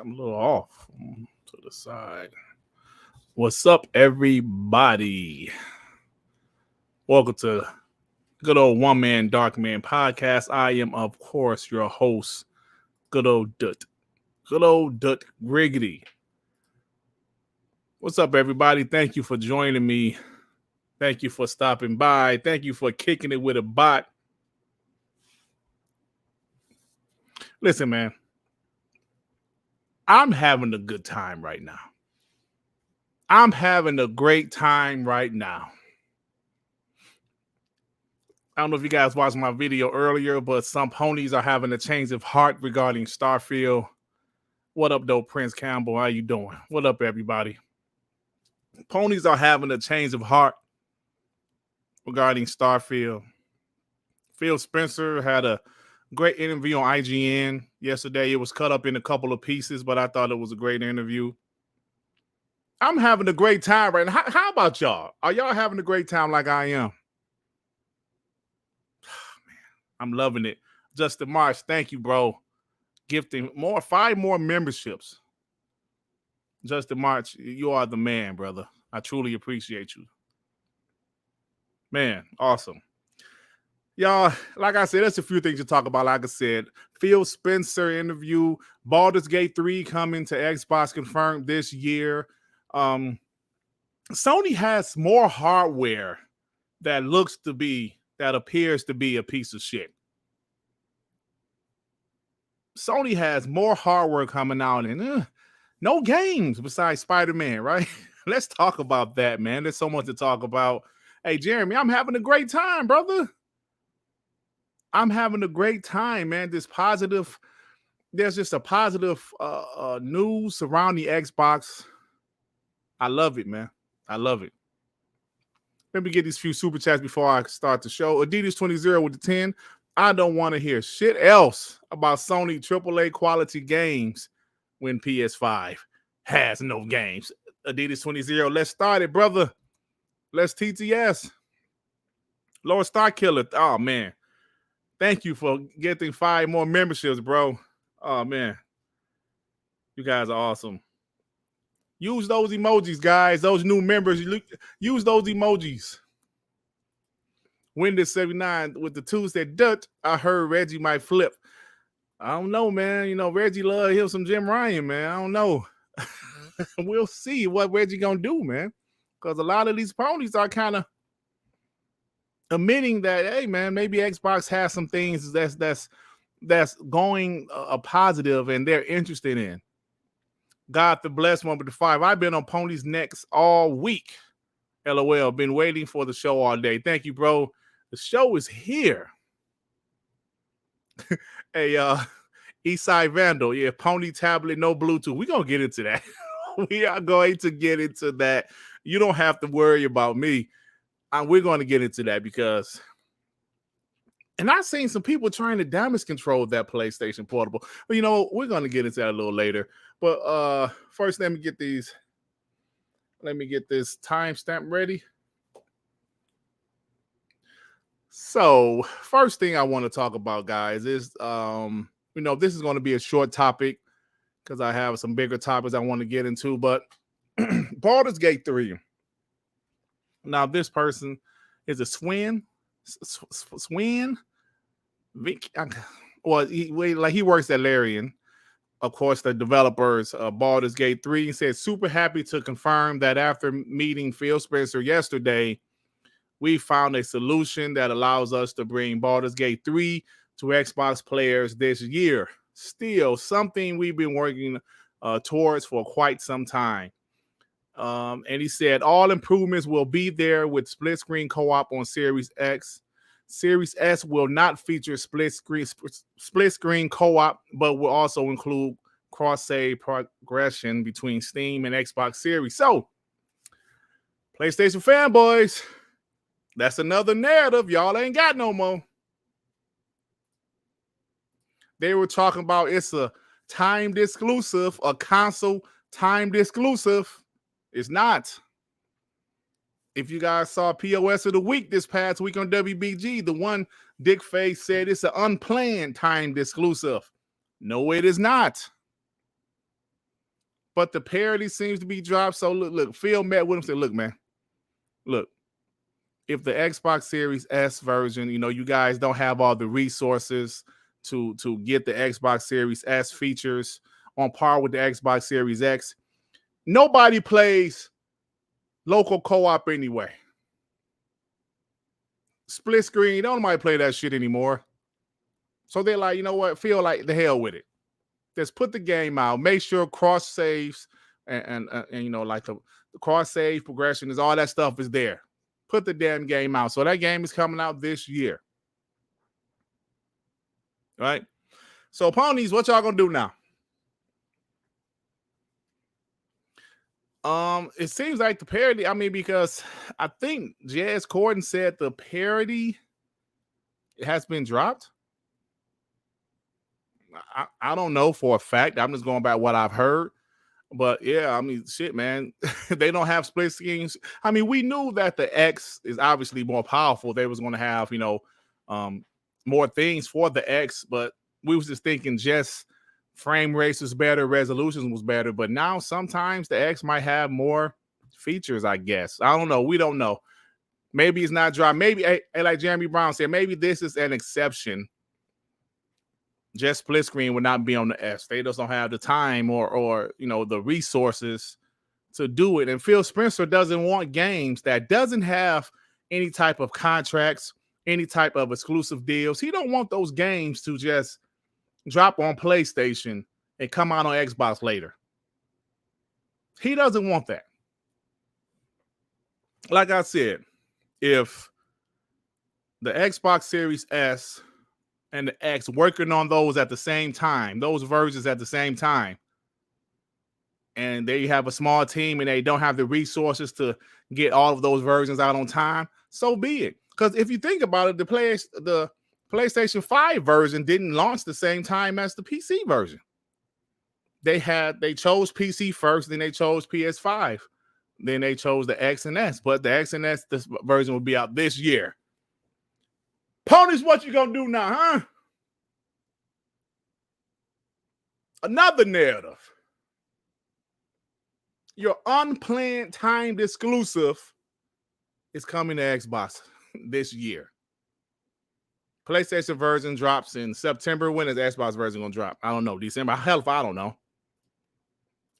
I'm a little off to the side. What's up, everybody? Welcome to good old One Man Dark Man podcast. I am, of course, your host, good old Dirt Griggity. What's up, everybody? Thank you for joining me. Thank you for stopping by. Thank you for kicking it with a bot. Listen, man, I'm having a good time right now. I'm having a great time right now. I don't know if you guys watched my video earlier, but some ponies are having a change of heart regarding Starfield. What up, though, Prince Campbell? How you doing? What up, everybody? Ponies are having a change of heart regarding Starfield. Phil Spencer had a great interview on IGN yesterday. It was cut up in a couple of pieces, but I thought it was a great interview. I'm having a great time right now. How about y'all? Are y'all having a great time like I am? I'm loving it. Justin Marsh, thank you, bro. Gifting 5 more memberships. Justin March, you are the man, brother. I truly appreciate you. Man, awesome. Y'all, like I said, there's a few things to talk about. Like I said, Phil Spencer interview, Baldur's Gate 3 coming to Xbox confirmed this year. Sony has more hardware that appears to be a piece of shit. Sony has more hardware coming out and no games besides Spider-Man, right? Let's talk about that, man. There's so much to talk about. Hey, Jeremy, I'm having a great time, brother. I'm having a great time, man. There's just a positive news surrounding Xbox. I love it, man. I love it. Let me get these few super chats before I start the show. Adidas 20 with the 10. I don't want to hear shit else about Sony AAA quality games when PS5 has no games. Adidas 20, let's start it, brother. Let's TTS. Lord Starkiller. Oh, man. Thank you for getting 5 more memberships, bro. Oh, man. You guys are awesome. Use those emojis, guys. Those new members, use those emojis. Windows 79 with the Tuesday Dutch. I heard Reggie might flip. I don't know, man. You know, Reggie love him some Jim Ryan, man. I don't know. We'll see what Reggie gonna do, man. Because a lot of these ponies are kind of admitting that, hey, man, maybe Xbox has some things that's going a positive and they're interested in. God the bless one with the 5. I've been on ponies' necks all week. LOL. Been waiting for the show all day. Thank you, bro. The show is here. Hey, Eastside Vandal. Yeah, pony tablet, no Bluetooth. We're going to get into that. We are going to get into that. You don't have to worry about me. We're going to get into that because... And I've seen some people trying to damage control that PlayStation Portable. But, you know, we're going to get into that a little later. But first, let me get this timestamp ready. So, first thing I want to talk about, guys, is, this is going to be a short topic because I have some bigger topics I want to get into. But Baldur's Gate 3. Now, this person is a Swin. Well, he works at Larian. Of course, the developers Baldur's Gate 3 said, super happy to confirm that after meeting Phil Spencer yesterday, we found a solution that allows us to bring Baldur's Gate 3 to Xbox players this year. Still something we've been working towards for quite some time. And he said all improvements will be there with split screen co-op on Series X. Series S will not feature split screen co-op, but will also include cross-save progression between Steam and Xbox Series. So, PlayStation fanboys, that's another narrative y'all ain't got no more. They were talking about it's a timed exclusive, a console timed exclusive. It's not. If you guys saw POS of the week this past week on WBG, the one Dick Face said it's an unplanned timed exclusive. No, it is not. but the parity seems to be dropped. So look, Phil met with him, said, look, man, look, if the Xbox Series S version, you guys don't have all the resources to get the Xbox Series S features on par with the Xbox Series X, nobody plays local co-op anyway. Split screen, don't nobody play that shit anymore. So they're like, you know what? Feel like the hell with it. Just put the game out. Make sure cross saves and like the cross save progression is all that stuff is there. Put the damn game out. So that game is coming out this year. Right? So ponies, what y'all gonna do now? It seems like the parody. I mean, because I think Jazz Corden said the parody has been dropped. I don't know for a fact. I'm just going by what I've heard. But yeah, I mean, shit, man. They don't have split screens. I mean, we knew that the X is obviously more powerful. They was going to have, more things for the X, but we was just thinking just frame rates was better, resolutions was better. But now sometimes the X might have more features, I guess. I don't know. We don't know. Maybe it's not dry. Maybe, like Jeremy Brown said, maybe this is an exception. Just split screen would not be on the S. They just don't have the time or the resources to do it. And Phil Spencer doesn't want games that doesn't have any type of contracts, any type of exclusive deals. He don't want those games to just drop on PlayStation and come out on Xbox later. He doesn't want that. Like I said, if the Xbox Series S and the X working on those at the same time, those versions at the same time, and they have a small team and they don't have the resources to get all of those versions out on time, so be it. Because if you think about it, the PlayStation 5 version didn't launch the same time as the PC version. They chose PC first, then they chose PS5, then they chose the X and S. But the X and S, this version will be out this year. Ponies, what you gonna do now, huh? Another narrative. Your unplanned timed exclusive is coming to Xbox this year. PlayStation version drops in September. When is the Xbox version gonna drop? I don't know. December. Hell if I don't know.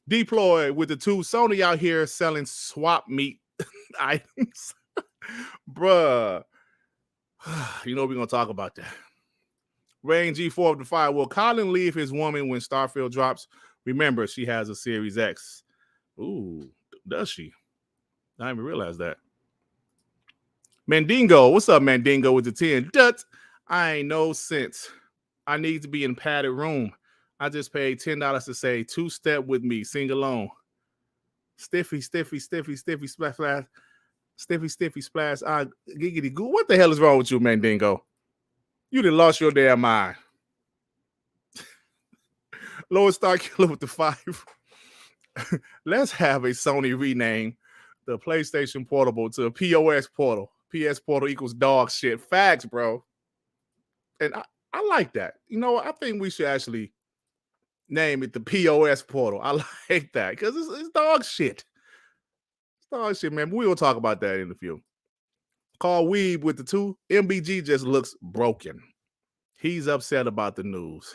Deploy with the two. Sony out here selling swap meet items. Bruh. We're going to talk about that. Rain G4 of the Fire. Will Colin leave his woman when Starfield drops? Remember, she has a Series X. Ooh, does she? I didn't even realize that. Mandingo. What's up, Mandingo with the 10? Dut. I ain't no sense. I need to be in padded room. I just paid $10 to say two-step with me. Sing along. Stiffy, splash. Stiffy, splash. Giggity goo. What the hell is wrong with you, Mandingo? You done lost your damn mind. Lord Star Killer with the 5. Let's have a Sony rename the PlayStation Portable to a POS Portal. PS Portal equals dog shit. Facts, bro. And I like that. I think we should actually name it the POS Portal. I like that because it's dog shit. It's dog shit, man. We will talk about that in a few. Call Weeb with the 2. MBG just looks broken. He's upset about the news.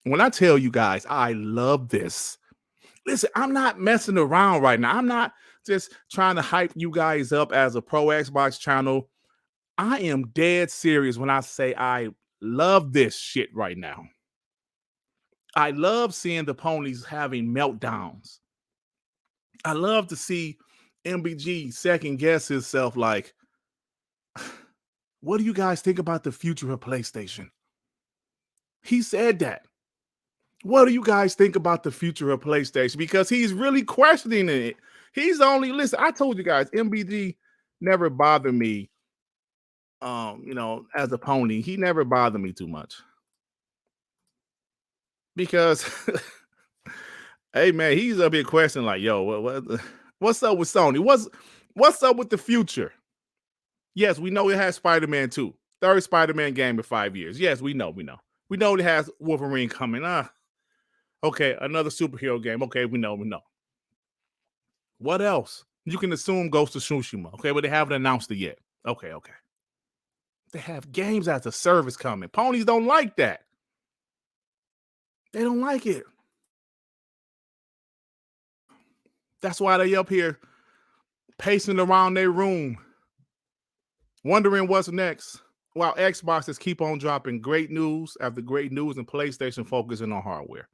When I tell you guys, I love this. Listen, I'm not messing around right now. I'm not just trying to hype you guys up as a pro Xbox channel. I am dead serious when I say I love this shit right now. I love seeing the ponies having meltdowns. I love to see MBG second guess himself like, what do you guys think about the future of PlayStation? He said that. What do you guys think about the future of PlayStation? Because he's really questioning it. Listen, I told you guys, MBG never bothered me. As a pony, he never bothered me too much. Because, hey man, he's up here questioning like, yo, what's up with Sony? What's up with the future? Yes, we know it has Spider-Man 2. Third Spider-Man game in 5 years. Yes, we know. We know it has Wolverine coming. Okay, another superhero game. Okay, we know, we know. What else? You can assume Ghost of Tsushima. Okay, but they haven't announced it yet. Okay, okay. They have games as a service coming. Ponies don't like that. They don't like it. That's why they up here pacing around their room, wondering what's next. While Xboxes keep on dropping great news after great news and PlayStation focusing on hardware.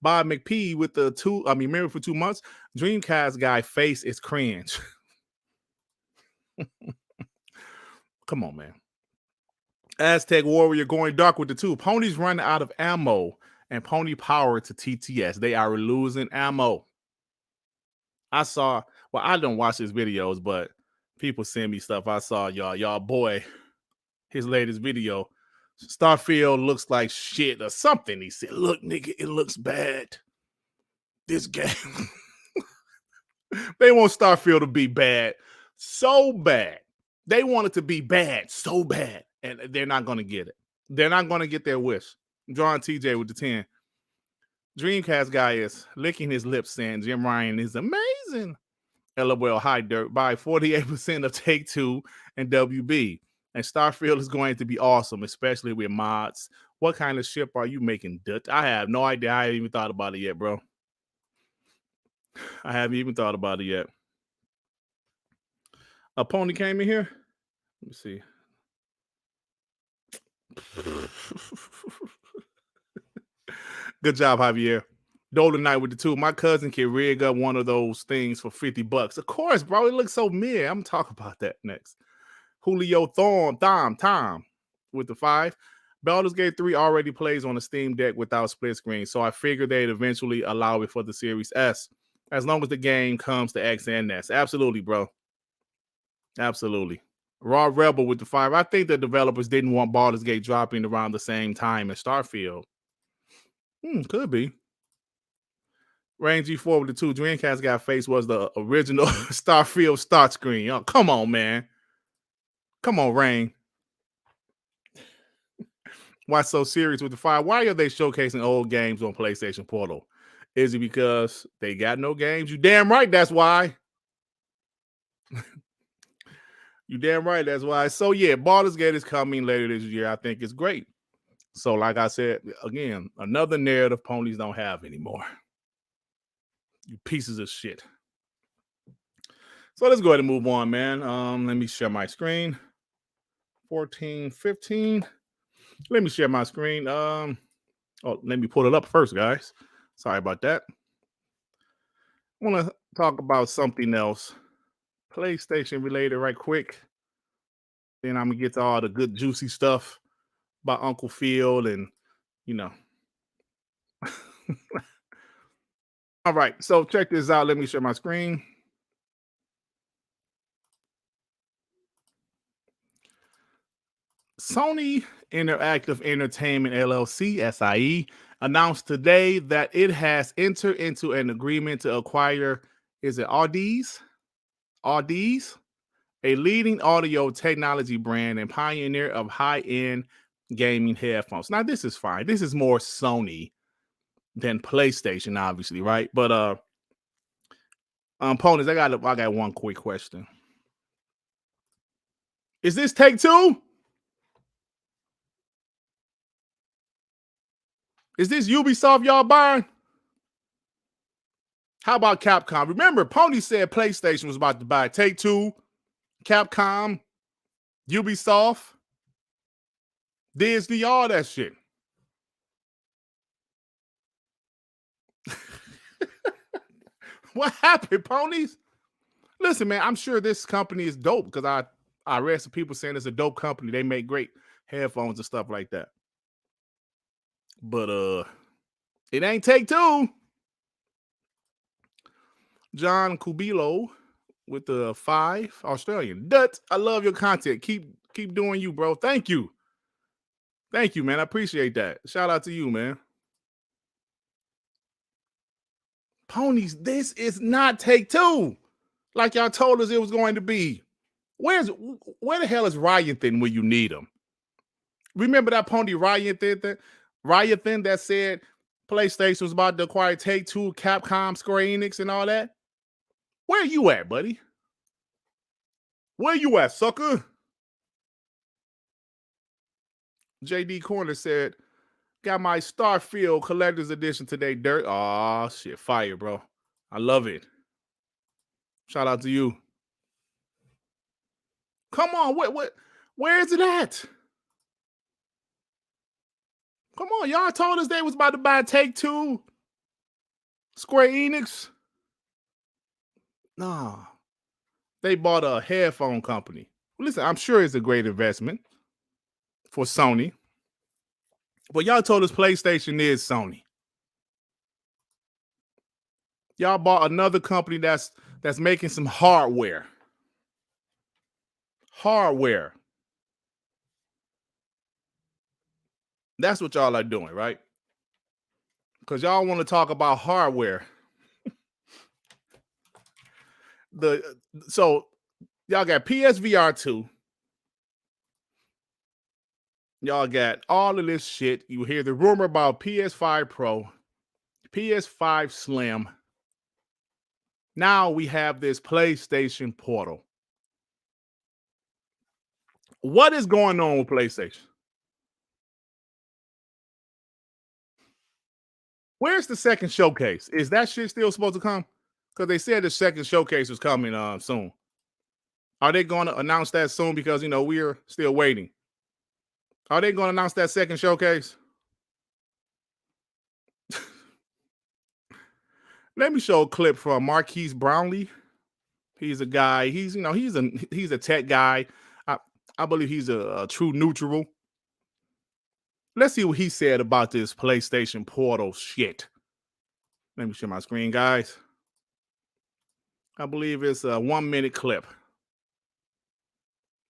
Bob McPhee with the married for 2 months. Dreamcast guy face is cringe. Come on, man. Aztec Warrior going dark with the two. Ponies running out of ammo and pony power to TTS. They are losing ammo. I don't watch his videos, but people send me stuff. I saw y'all boy, his latest video. Starfield looks like shit or something. He said, look, nigga, it looks bad. This game. They want Starfield to be bad. So bad. They want it to be bad, so bad. And they're not going to get it. They're not going to get their wish. I'm drawing TJ with the 10. Dreamcast guy is licking his lips saying Jim Ryan is amazing. LOL, hi, Dirt. By 48% of Take-Two and WB. And Starfield is going to be awesome, especially with mods. What kind of ship are you making, Dirt? I have no idea. I haven't even thought about it yet, bro. I haven't even thought about it yet. A pony came in here. Let me see. Good job, Javier. Golden Knight with the two. My cousin can rig up one of those things for $50. Of course, bro. It looks so mid. I'm talking about that next. Julio Tom with the 5. Baldur's Gate 3 already plays on the Steam Deck without split screen, so I figured they'd eventually allow it for the Series S, as long as the game comes to X and S. Absolutely, bro. Absolutely. Raw Rebel with the 5. I think the developers didn't want Baldur's Gate dropping around the same time as Starfield. Could be. Rain G4 with the 2. Dreamcast guy face was the original Starfield start screen. Oh, come on, man. Come on, Rain. Why so serious with the 5? Why are they showcasing old games on PlayStation Portal? Is it because they got no games? You damn right that's why. You damn right that's why. So yeah, Baldur's Gate is coming later this year. I think it's great. So like I said, again, another narrative ponies don't have anymore. You pieces of shit. So let's go ahead and move on, man. Let me share my screen. 14, 15. Let me share my screen. Let me pull it up first, guys. Sorry about that. I want to talk about something else, PlayStation related, right quick. Then I'm gonna get to all the good juicy stuff about Uncle Phil and you know. All right, so check this out. Let me share my screen. Sony Interactive Entertainment LLC (SIE) announced today that it has entered into an agreement to acquire, is it Audeze? Audeze, a leading audio technology brand and pioneer of high-end gaming headphones. Now, this is fine. This is more Sony than PlayStation, obviously, right? But opponents, I got one quick question. Is this Take-Two? Is this Ubisoft y'all buying? How about Capcom? Remember, Pony said PlayStation was about to buy Take-Two, Capcom, Ubisoft, Disney, all that shit. What happened, Ponies? Listen, man, I'm sure this company is dope because I read some people saying it's a dope company. They make great headphones and stuff like that. But it ain't Take-Two. John Cubilo with the 5 Australian. Dut, I love your content. Keep doing you, bro. Thank you. Thank you, man. I appreciate that. Shout out to you, man. Ponies, this is not Take-Two. Like y'all told us it was going to be. Where the hell is Ryathan when you need him? Remember that pony Ryathan that said PlayStation was about to acquire Take-Two, Capcom, Square Enix, and all that. Where you at, buddy? Where you at, sucker? JD Corner said, got my Starfield Collector's Edition today, Dirt. Oh, shit, fire, bro. I love it. Shout out to you. Come on, where is it at? Come on, y'all told us they was about to buy Take-Two, Square Enix. Nah, they bought a headphone company. Listen, I'm sure it's a great investment for Sony. But y'all told us PlayStation is Sony. Y'all bought another company that's making some hardware. Hardware. That's what y'all are doing, right? Because y'all want to talk about hardware. So y'all got PSVR 2. Y'all got all of this shit. You hear the rumor about PS5 Pro, PS5 Slim. Now we have this PlayStation Portal. What is going on with PlayStation? Where's the second showcase? Is that shit still supposed to come? Because they said the second showcase was coming soon. Are they going to announce that soon? Because, we're still waiting. Are they going to announce that second showcase? Let me show a clip from Marquise Brownlee. He's a guy. He's a tech guy. I believe he's a true neutral. Let's see what he said about this PlayStation Portal shit. Let me share my screen, guys. I believe it's a 1 minute clip.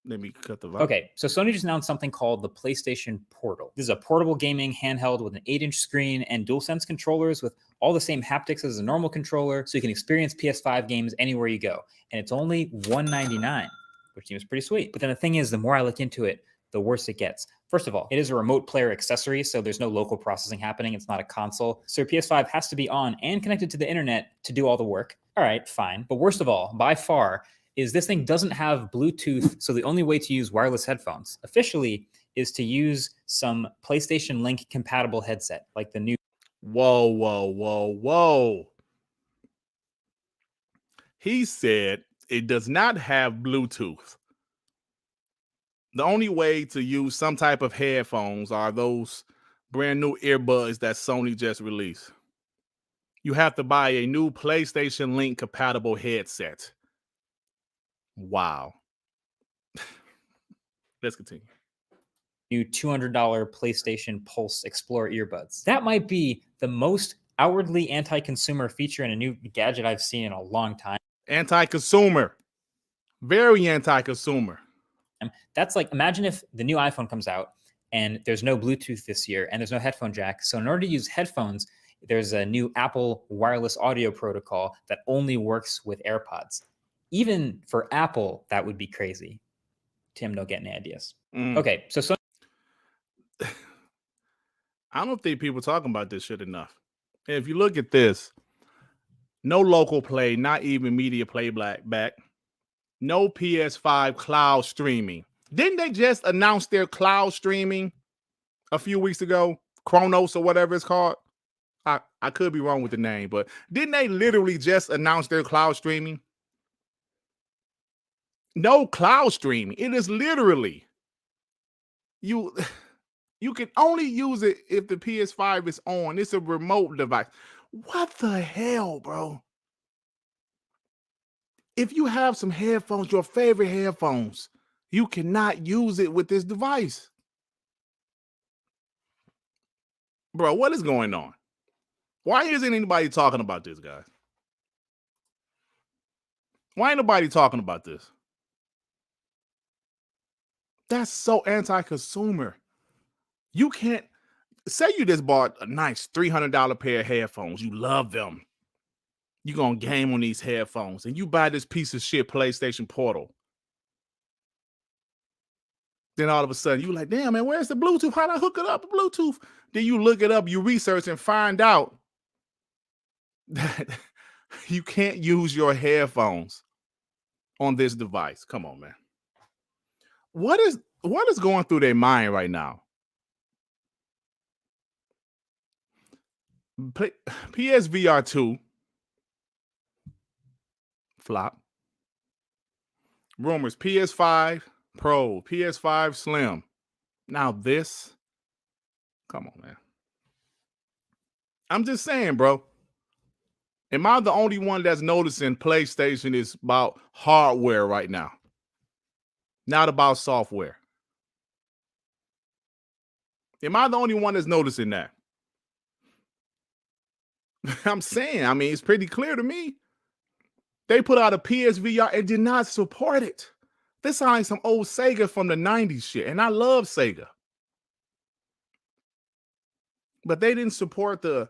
Let me cut the volume. Okay, so Sony just announced something called the PlayStation Portal. This is a portable gaming handheld with an 8-inch screen and DualSense controllers with all the same haptics as a normal controller, so you can experience PS5 games anywhere you go. And it's only $199, which seems pretty sweet. But then the thing is, the more I look into it, the worse it gets. First of all, it is a remote player accessory, so there's no local processing happening. It's not a console. So your PS5 has to be on and connected to the internet to do all the work. All right, fine. But worst of all, by far, is this thing doesn't have Bluetooth, so the only way to use wireless headphones officially is to use some PlayStation Link compatible headset, like the new. Whoa. He said it does not have Bluetooth. The only way to use some type of headphones are those brand new earbuds that Sony just released. You have to buy a new PlayStation Link compatible headset. Wow. Let's continue. New $200 PlayStation Pulse Explorer earbuds. That might be the most outwardly anti-consumer feature in a new gadget I've seen in a long time. Anti-consumer. Very anti-consumer. That's like, imagine if the new iPhone comes out and there's no Bluetooth this year and there's no headphone jack. So in order to use headphones, there's a new Apple wireless audio protocol that only works with AirPods. Even for Apple, that would be crazy. Tim, don't get any ideas. Okay, so I don't think people talking about this shit enough. If you look at this, no local play, not even media playback, no PS5 cloud streaming. Didn't they just announce their cloud streaming a few weeks ago? Chronos or whatever it's called. I could be wrong with the name, but didn't they literally just announce their cloud streaming? No cloud streaming. It is literally you can only use it if the PS5 is on. It's a remote device. What the hell, bro? If you have some headphones, your favorite headphones, you cannot use it with this device. Bro, what is going on? Why isn't anybody talking about this, guys? Why ain't nobody talking about this? That's so anti-consumer. You can't say you just bought a nice $300 pair of headphones. You love them. You're going to game on these headphones and you buy this piece of shit PlayStation Portal. Then all of a sudden you like, damn man, where's the Bluetooth? How'd I hook it up? Bluetooth. Then you look it up, you research and find out that you can't use your headphones on this device. Come on, man. What is going through their mind right now? PSVR 2 flop. Rumors PS5 Pro, PS5 Slim. Now this. Come on, man. I'm just saying, bro. Am I the only one that's noticing PlayStation is about hardware right now? Not about software. Am I the only one that's noticing that? I'm saying, I mean, it's pretty clear to me. They put out a PSVR and did not support it. This sounds like some old Sega from the 90s shit, and I love Sega. But they didn't support the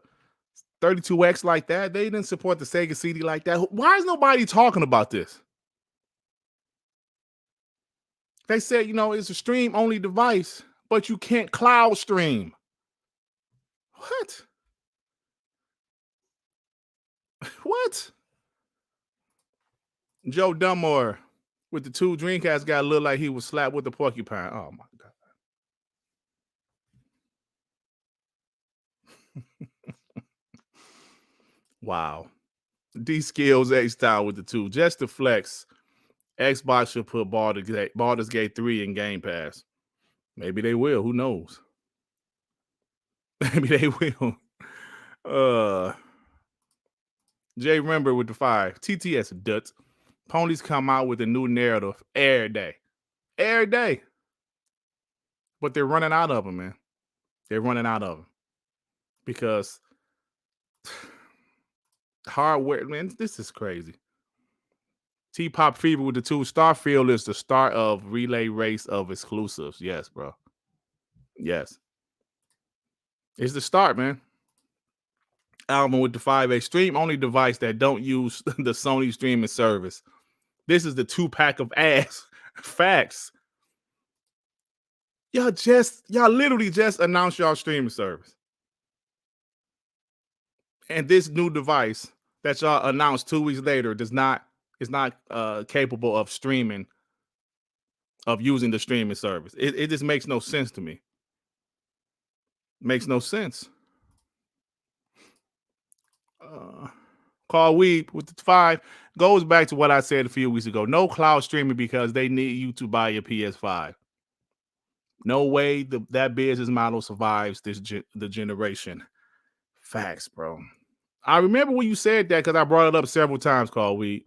32X like that. They didn't support the Sega CD like that. Why is nobody talking about this? They said, you know, it's a stream-only device, but you can't cloud stream. What? What? Joe Dumore with the 2 Dreamcast guy looked like he was slapped with a porcupine. Oh, my God. Wow. D-Skills X-Style with the 2. Just to flex, Xbox should put Baldur's Gate 3 in Game Pass. Maybe they will. Who knows? Maybe they will. Jay Remember with the 5. TTS Duts. Ponies come out with a new narrative every day. Every day. But they're running out of them, man. They're running out of them. Because hardware, man, this is crazy. T-Pop Fever with the 2. Starfield is the start of relay race of exclusives. Yes, bro. Yes. It's the start, man. Alvin with the 5. A stream-only device that don't use the Sony streaming service. This is the 2-pack of ass. Facts. Y'all literally just announced y'all streaming service. And this new device that y'all announced 2 weeks later is not capable of streaming, of using the streaming service. It just makes no sense to me. Makes no sense. Carl Weeb with the 5 goes back to what I said a few weeks ago. No cloud streaming because they need you to buy your PS5. No way that business model survives the generation. Facts, bro. I remember when you said that because I brought it up several times, Carl Weeb.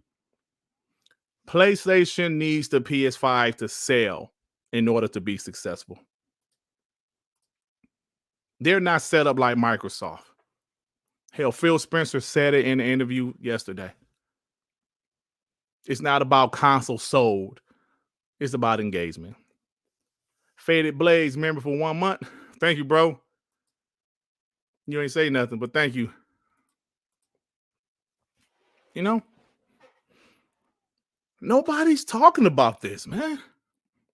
PlayStation needs the PS5 to sell in order to be successful. They're not set up like Microsoft. Hell, Phil Spencer said it in an interview yesterday. It's not about console sold. It's about engagement. Faded Blades, member for 1 month. Thank you, bro. You ain't say nothing, but thank you. You know, nobody's talking about this, man.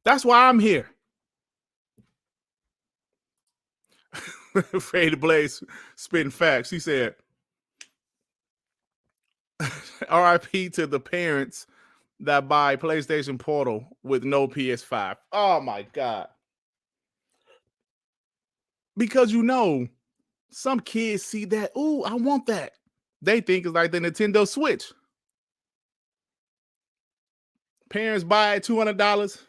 That's why I'm here. Faded Blades spitting facts. He said, RIP to the parents that buy PlayStation Portal with no PS5. Oh my God. Because you know, some kids see that, ooh, I want that. They think it's like the Nintendo Switch. Parents buy it $200,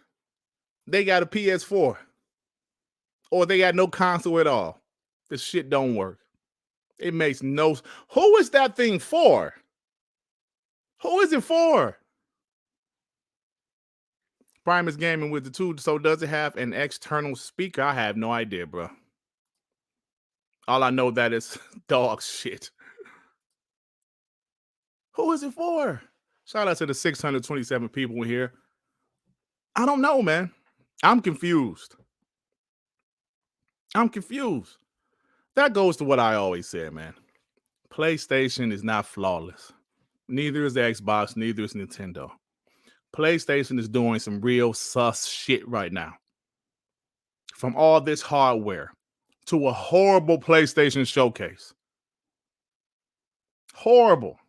they got a PS4. Or they got no console at all. This shit don't work. It makes no... Who is that thing for? Who is it for? Primus Gaming with the 2. So does it have an external speaker? I have no idea, bro. All I know that is dog shit. Who is it for? Shout out to the 627 people in here. I don't know, man. I'm confused. That goes to what I always said, man. PlayStation is not flawless. Neither is the Xbox, neither is Nintendo. PlayStation is doing some real sus shit right now. from all this hardware to a horrible PlayStation showcase. Horrible.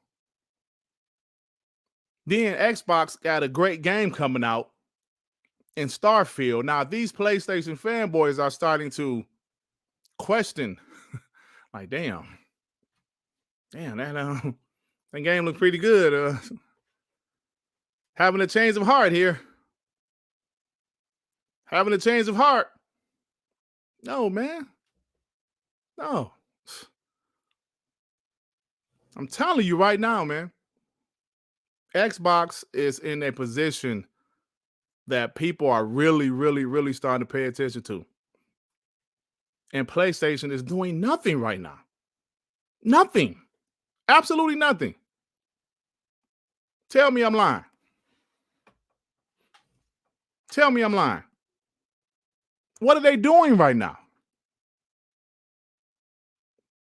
Then Xbox got a great game coming out in Starfield. Now, these PlayStation fanboys are starting to question, like, damn, that game looked pretty good. Having a change of heart here. Having a change of heart. No, man. No. I'm telling you right now, man. Xbox is in a position that people are really, really, really starting to pay attention to. And PlayStation is doing nothing right now. Nothing. Absolutely nothing. Tell me I'm lying. Tell me I'm lying. What are they doing right now?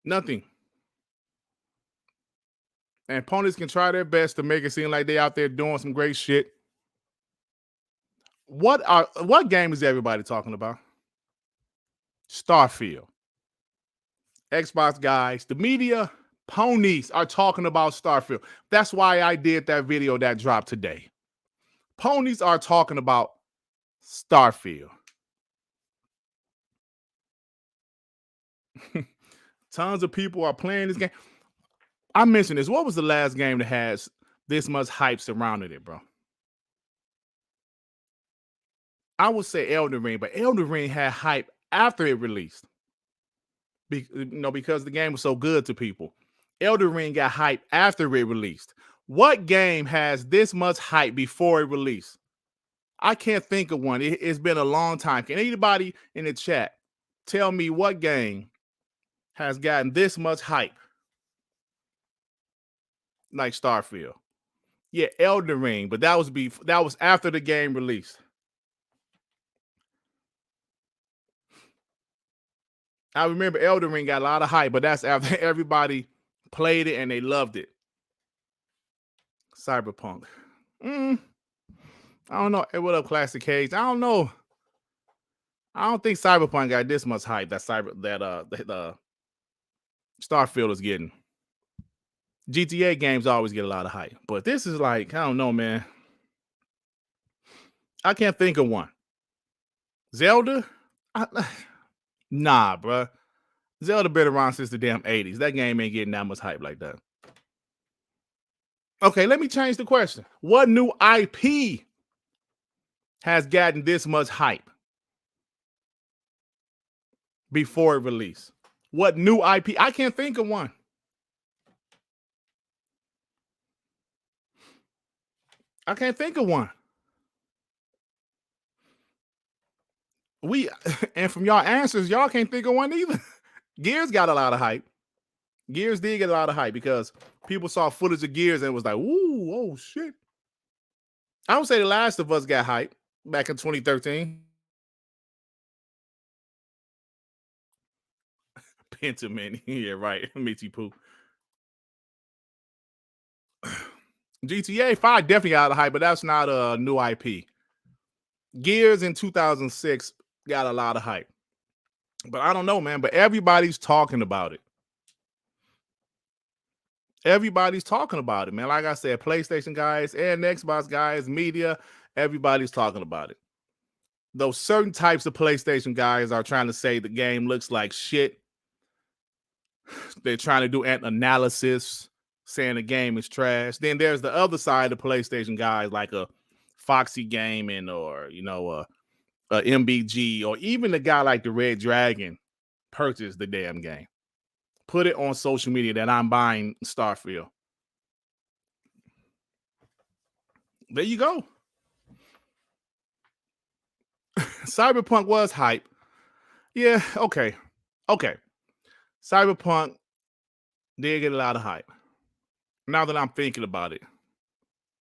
Nothing. And opponents can try their best to make it seem like they're out there doing some great shit. What game is everybody talking about? Starfield. Xbox guys, the media ponies are talking about Starfield. That's why I did that video that dropped today. Ponies are talking about Starfield. Tons of people are playing this game. I mentioned this. What was the last game that has this much hype surrounding it, bro? I would say Elden Ring, but Elden Ring had hype after it released. Because the game was so good to people. Elden Ring got hype after it released. What game has this much hype before it released? I can't think of one. It's been a long time. Can anybody in the chat tell me what game has gotten this much hype like Starfield? Yeah, Elden Ring, but that was after the game released. I remember Elden Ring got a lot of hype, but that's after everybody played it and they loved it. Cyberpunk. I don't know. What up, Classic Cage? I don't know. I don't think Cyberpunk got this much hype that Starfield is getting. GTA games always get a lot of hype, but this is like, I don't know, man. I can't think of one. Zelda? Nah, bro. Zelda been around since the damn 80s. That game ain't getting that much hype like that. Okay, let me change the question. What new IP has gotten this much hype before it released? What new IP? I can't think of one. I can't think of one. And from y'all answers, y'all can't think of one either. Gears got a lot of hype. Gears did get a lot of hype because people saw footage of Gears and it was like, ooh, oh shit. I would say The Last of Us got hype back in 2013. Pentiment, yeah, right. Mitty Poo. GTA 5 definitely got a hype, but that's not a new IP. Gears in 2006 got a lot of hype. But I don't know, man. But everybody's talking about it. Everybody's talking about it, man. Like I said, PlayStation guys and Xbox guys, media, everybody's talking about it. Though certain types of PlayStation guys are trying to say the game looks like shit. They're trying to do an analysis, saying the game is trash. Then there's the other side of PlayStation guys, like a Foxy Gaming or, a MBG, or even a guy like the Red Dragon purchased the damn game. Put it on social media that I'm buying Starfield. There you go. Cyberpunk was hype. Yeah, okay. Cyberpunk did get a lot of hype. Now that I'm thinking about it,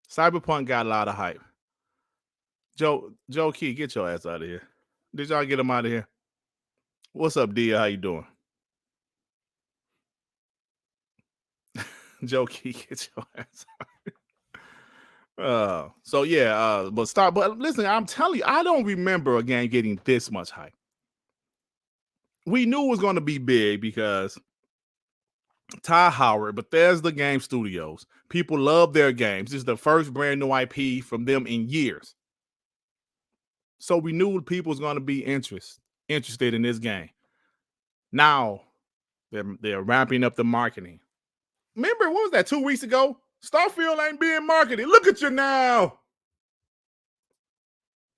Cyberpunk got a lot of hype. Joe Key, get your ass out of here. Did y'all get him out of here? What's up, Dia? How you doing? Joe Key, get your ass out. But listen, I'm telling you, I don't remember a game getting this much hype. we knew it was going to be big because Ty Howard, Bethesda Game Studios, people love their games. This is the first brand new IP from them in years. So we knew people was going to be interested in this game. Now they're ramping up the marketing. Remember, what was that, 2 weeks ago? Starfield ain't being marketed. Look at you now.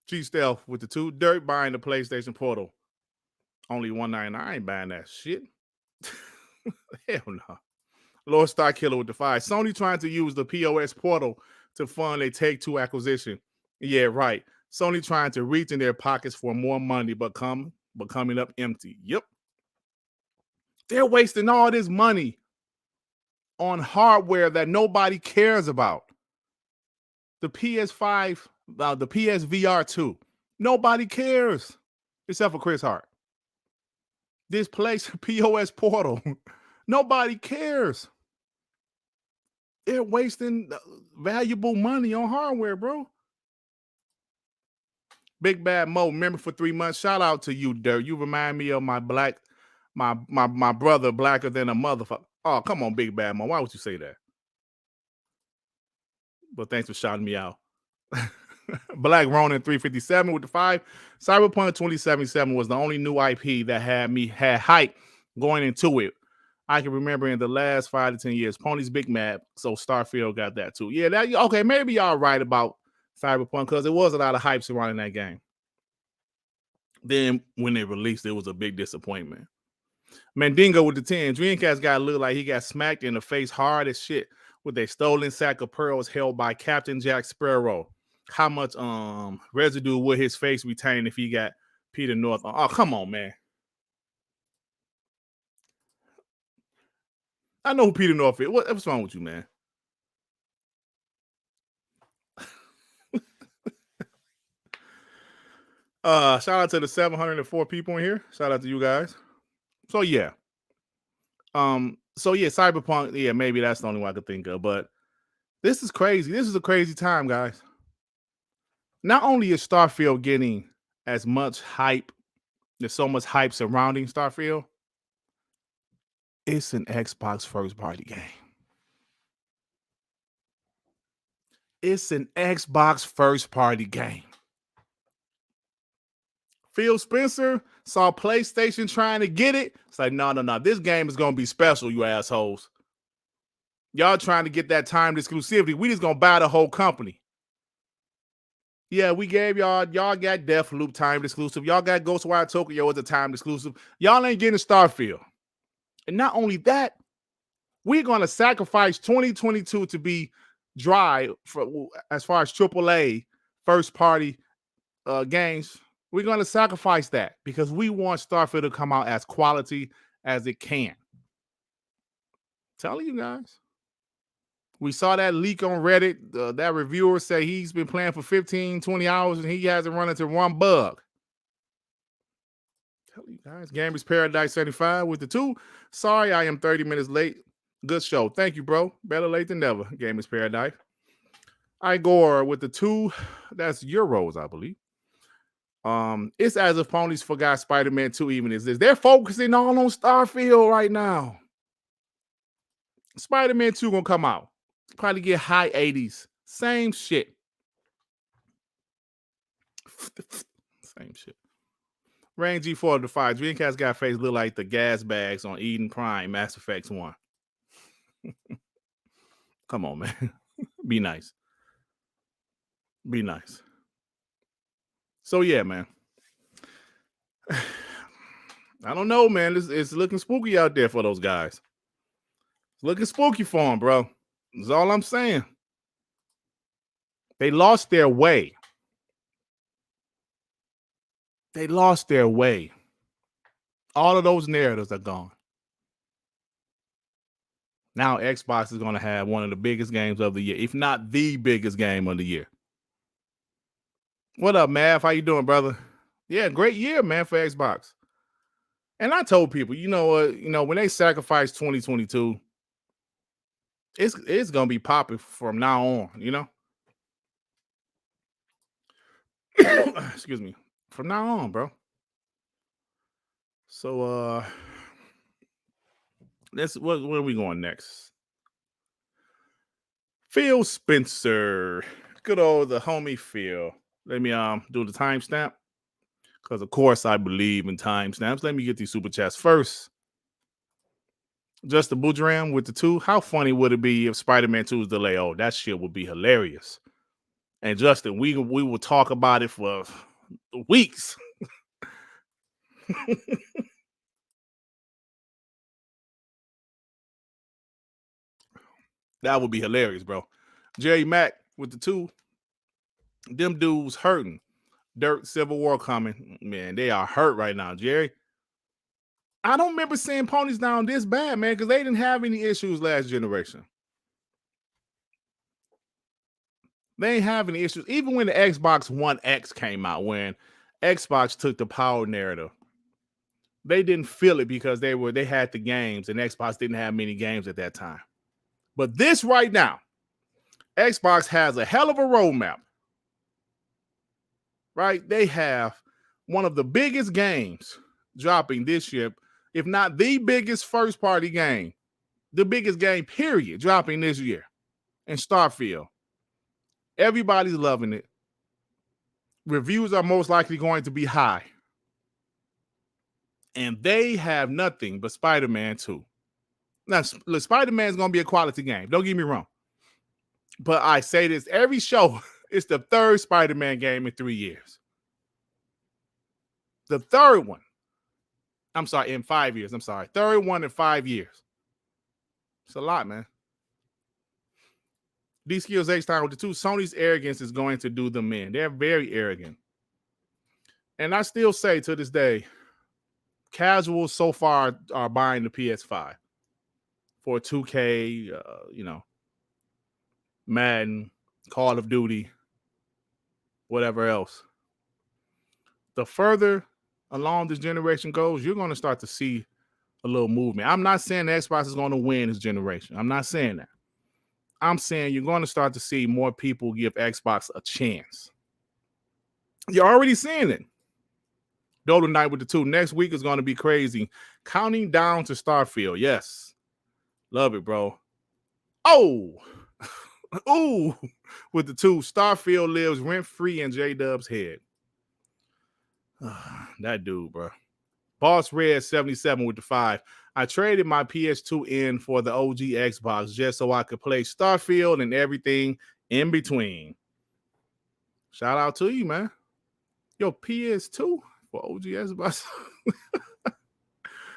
G Stealth with the 2 Dirt buying the PlayStation Portal. Only $199. I ain't buying that shit. Hell no. Lord Star Killer with the 5. Sony trying to use the POS Portal to fund a Take-Two acquisition. Yeah, right. Sony trying to reach in their pockets for more money, but coming up empty. Yep. They're wasting all this money on hardware that nobody cares about. The PS5, the PSVR 2. Nobody cares except for Chris Hart. This place, POS Portal. Nobody cares. They're wasting valuable money on hardware, bro. Big Bad Mo, remember for 3 months. Shout out to you, Dirt. You remind me of my brother, blacker than a motherfucker. Oh, come on, Big Bad Mo. Why would you say that? But thanks for shouting me out. Black Ronin 357 with the 5. Cyberpunk 2077 was the only new IP that had hype going into it. I can remember in the last 5 to 10 years, Pony's Big Map, so Starfield got that too. Yeah, okay, maybe y'all right about Cyberpunk because there was a lot of hype surrounding that game. Then when they released, it was a big disappointment. Mandingo with the 10. Dreamcast guy looked like he got smacked in the face hard as shit with a stolen sack of pearls held by Captain Jack Sparrow. How much residue would his face retain if he got Peter North on? Oh, come on, man. I know who Peter North is. What's wrong with you, man? Shout out to the 704 people in here. Shout out to you guys. So yeah. Cyberpunk, yeah, maybe that's the only one I could think of, but this is crazy. This is a crazy time, guys. Not only is Starfield getting as much hype, there's so much hype surrounding Starfield, it's an Xbox first-party game. It's an Xbox first-party game. Phil Spencer saw PlayStation trying to get it. It's like, no. This game is going to be special, you assholes. Y'all trying to get that timed exclusivity. We just going to buy the whole company. Yeah, we gave y'all got Deathloop timed exclusive. Y'all got Ghostwire Tokyo as a timed exclusive. Y'all ain't getting Starfield. And not only that, we're going to sacrifice 2022 to be dry for as far as AAA first-party games. We're going to sacrifice that because we want Starfield to come out as quality as it can. Telling you guys. We saw that leak on Reddit. That reviewer said he's been playing for 15, 20 hours and he hasn't run into one bug. Tell you guys. Gamers Paradise 75 with the 2. Sorry, I am 30 minutes late. Good show. Thank you, bro. Better late than never. Gamers Paradise. Igor with the 2. That's euros, I believe. It's as if ponies forgot Spider-Man 2 even exists. They're focusing all on Starfield right now. Spider-Man 2 gonna come out. Probably get high 80s. Same shit. Same shit. Rain G4 to 5. Dreamcast got face look like the gas bags on Eden Prime, Mass Effect 1. Come on, man. Be nice. Be nice. So yeah, man. I don't know, man. It's looking spooky out there for those guys. It's looking spooky for them, bro. That's all I'm saying. They lost their way. They lost their way. All of those narratives are gone. Now Xbox is going to have one of the biggest games of the year, if not the biggest game of the year. What up, Mav? How you doing, brother? Yeah, great year, man, for Xbox. And I told people, when they sacrifice 2022, it's gonna be popping from now on, Excuse me. From now on, bro. So where are we going next? Phil Spencer. Good old the homie Phil. Let me do the timestamp. Because of course I believe in timestamps. Let me get these super chats first. Just the Boudram with the 2. How funny would it be if Spider-Man 2 was delayed? Oh, that shit would be hilarious. And Justin, we will talk about it for weeks. That would be hilarious, bro. Jerry Mack with the 2. Them dudes hurting. Dirt Civil War coming. Man, they are hurt right now, Jerry. I don't remember seeing Ponies Down this bad, man, because they didn't have any issues last generation. They ain't have any issues. Even when the Xbox One X came out, when Xbox took the power narrative, they didn't feel it because they had the games, and Xbox didn't have many games at that time. But this right now, Xbox has a hell of a roadmap. Right? They have one of the biggest games dropping this year, if not the biggest first-party game, the biggest game, period, dropping this year in Starfield. Everybody's loving it. Reviews are most likely going to be high. And they have nothing but Spider-Man 2. Now, Spider-Man is going to be a quality game. Don't get me wrong. But I say this every show, it's the third Spider-Man game in 3 years. The third one. I'm sorry, in 5 years. I'm sorry. Third one in 5 years. It's a lot, man. D Skills H time with the 2. Sony's arrogance is going to do them in. They're very arrogant. And I still say to this day, casuals so far are buying the PS5 for 2K, Madden, Call of Duty, whatever else. The further along this generation goes, you're going to start to see a little movement. I'm not saying the Xbox is going to win this generation. I'm not saying that. I'm saying you're going to start to see more people give Xbox a chance. You're already seeing it. Dodo Night with the 2. Next week is going to be crazy. Counting down to Starfield. Yes. Love it, bro. Oh. Ooh. With the 2. Starfield lives rent-free in J-Dub's head. That dude, bro. Boss Red 77 with the 5. I traded my PS2 in for the OG Xbox just so I could play Starfield and everything in between. Shout out to you, man. Yo, PS2 for OG Xbox.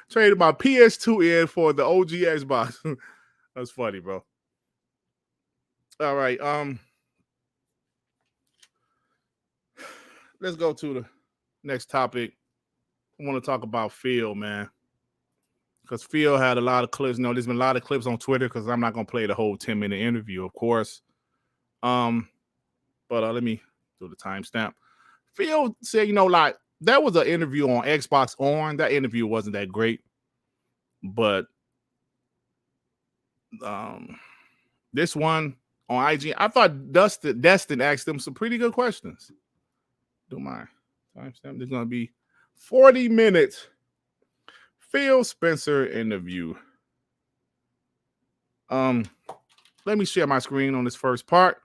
Traded my PS2 in for the OG Xbox. That's funny, bro. All right. Let's go to the next topic. I want to talk about Phil, man. Because Phil had a lot of clips. There's been a lot of clips on Twitter because I'm not going to play the whole 10-minute interview, of course. But let me do the timestamp. Phil said, there was an interview on Xbox On. That interview wasn't that great. But this one on IGN, I thought Destin asked them some pretty good questions. Do my timestamp. There's going to be 40 minutes. Phil Spencer interview. Let me share my screen on this first part.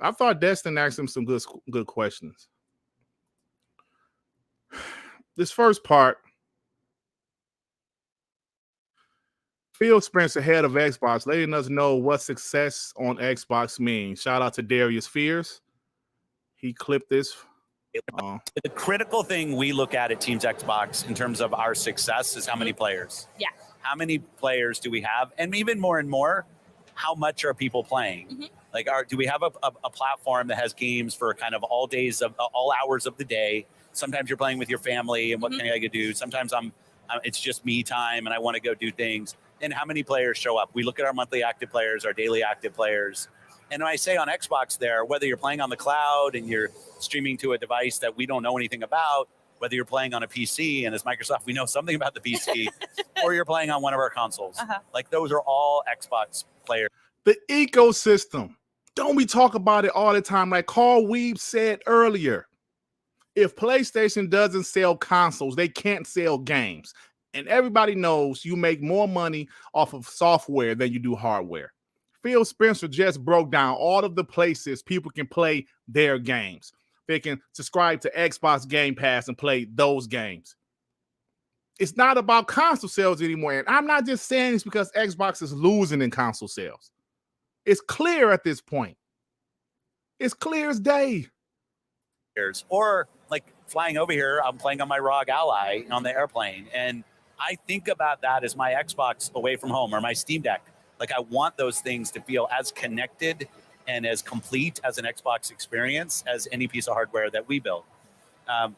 I thought Destin asked him some good questions. This first part, Phil Spencer, head of Xbox, letting us know what success on Xbox means. Shout out to Darius Fears. He clipped this. The critical thing we look at Teams Xbox in terms of our success is how many players. Yeah. How many players do we have? And even more and more, how much are people playing? Mm-hmm. Like, do we have a platform that has games for kind of all hours of the day? Sometimes you're playing with your family and what can I do? Sometimes it's just me time and I want to go do things. And how many players show up? We look at our monthly active players, our daily active players. And when I say on Xbox there, whether you're playing on the cloud and you're streaming to a device that we don't know anything about, whether you're playing on a PC, and as Microsoft, we know something about the PC, or you're playing on one of our consoles. Like, those are all Xbox players. The ecosystem. Don't we talk about it all the time? Like Carl Weeb said earlier, If PlayStation doesn't sell consoles, they can't sell games. And everybody knows you make more money off of software than you do hardware. Phil Spencer just broke down all of the places people can play their games. They can subscribe to Xbox Game Pass and play those games. It's not about console sales anymore. And I'm not just saying this because Xbox is losing in console sales. It's clear at this point. It's clear as day. Or like flying over here, I'm playing on my ROG Ally on the airplane. And I think about that as my Xbox away from home or my Steam Deck. Like I want those things to feel as connected and as complete as an Xbox experience as any piece of hardware that we build.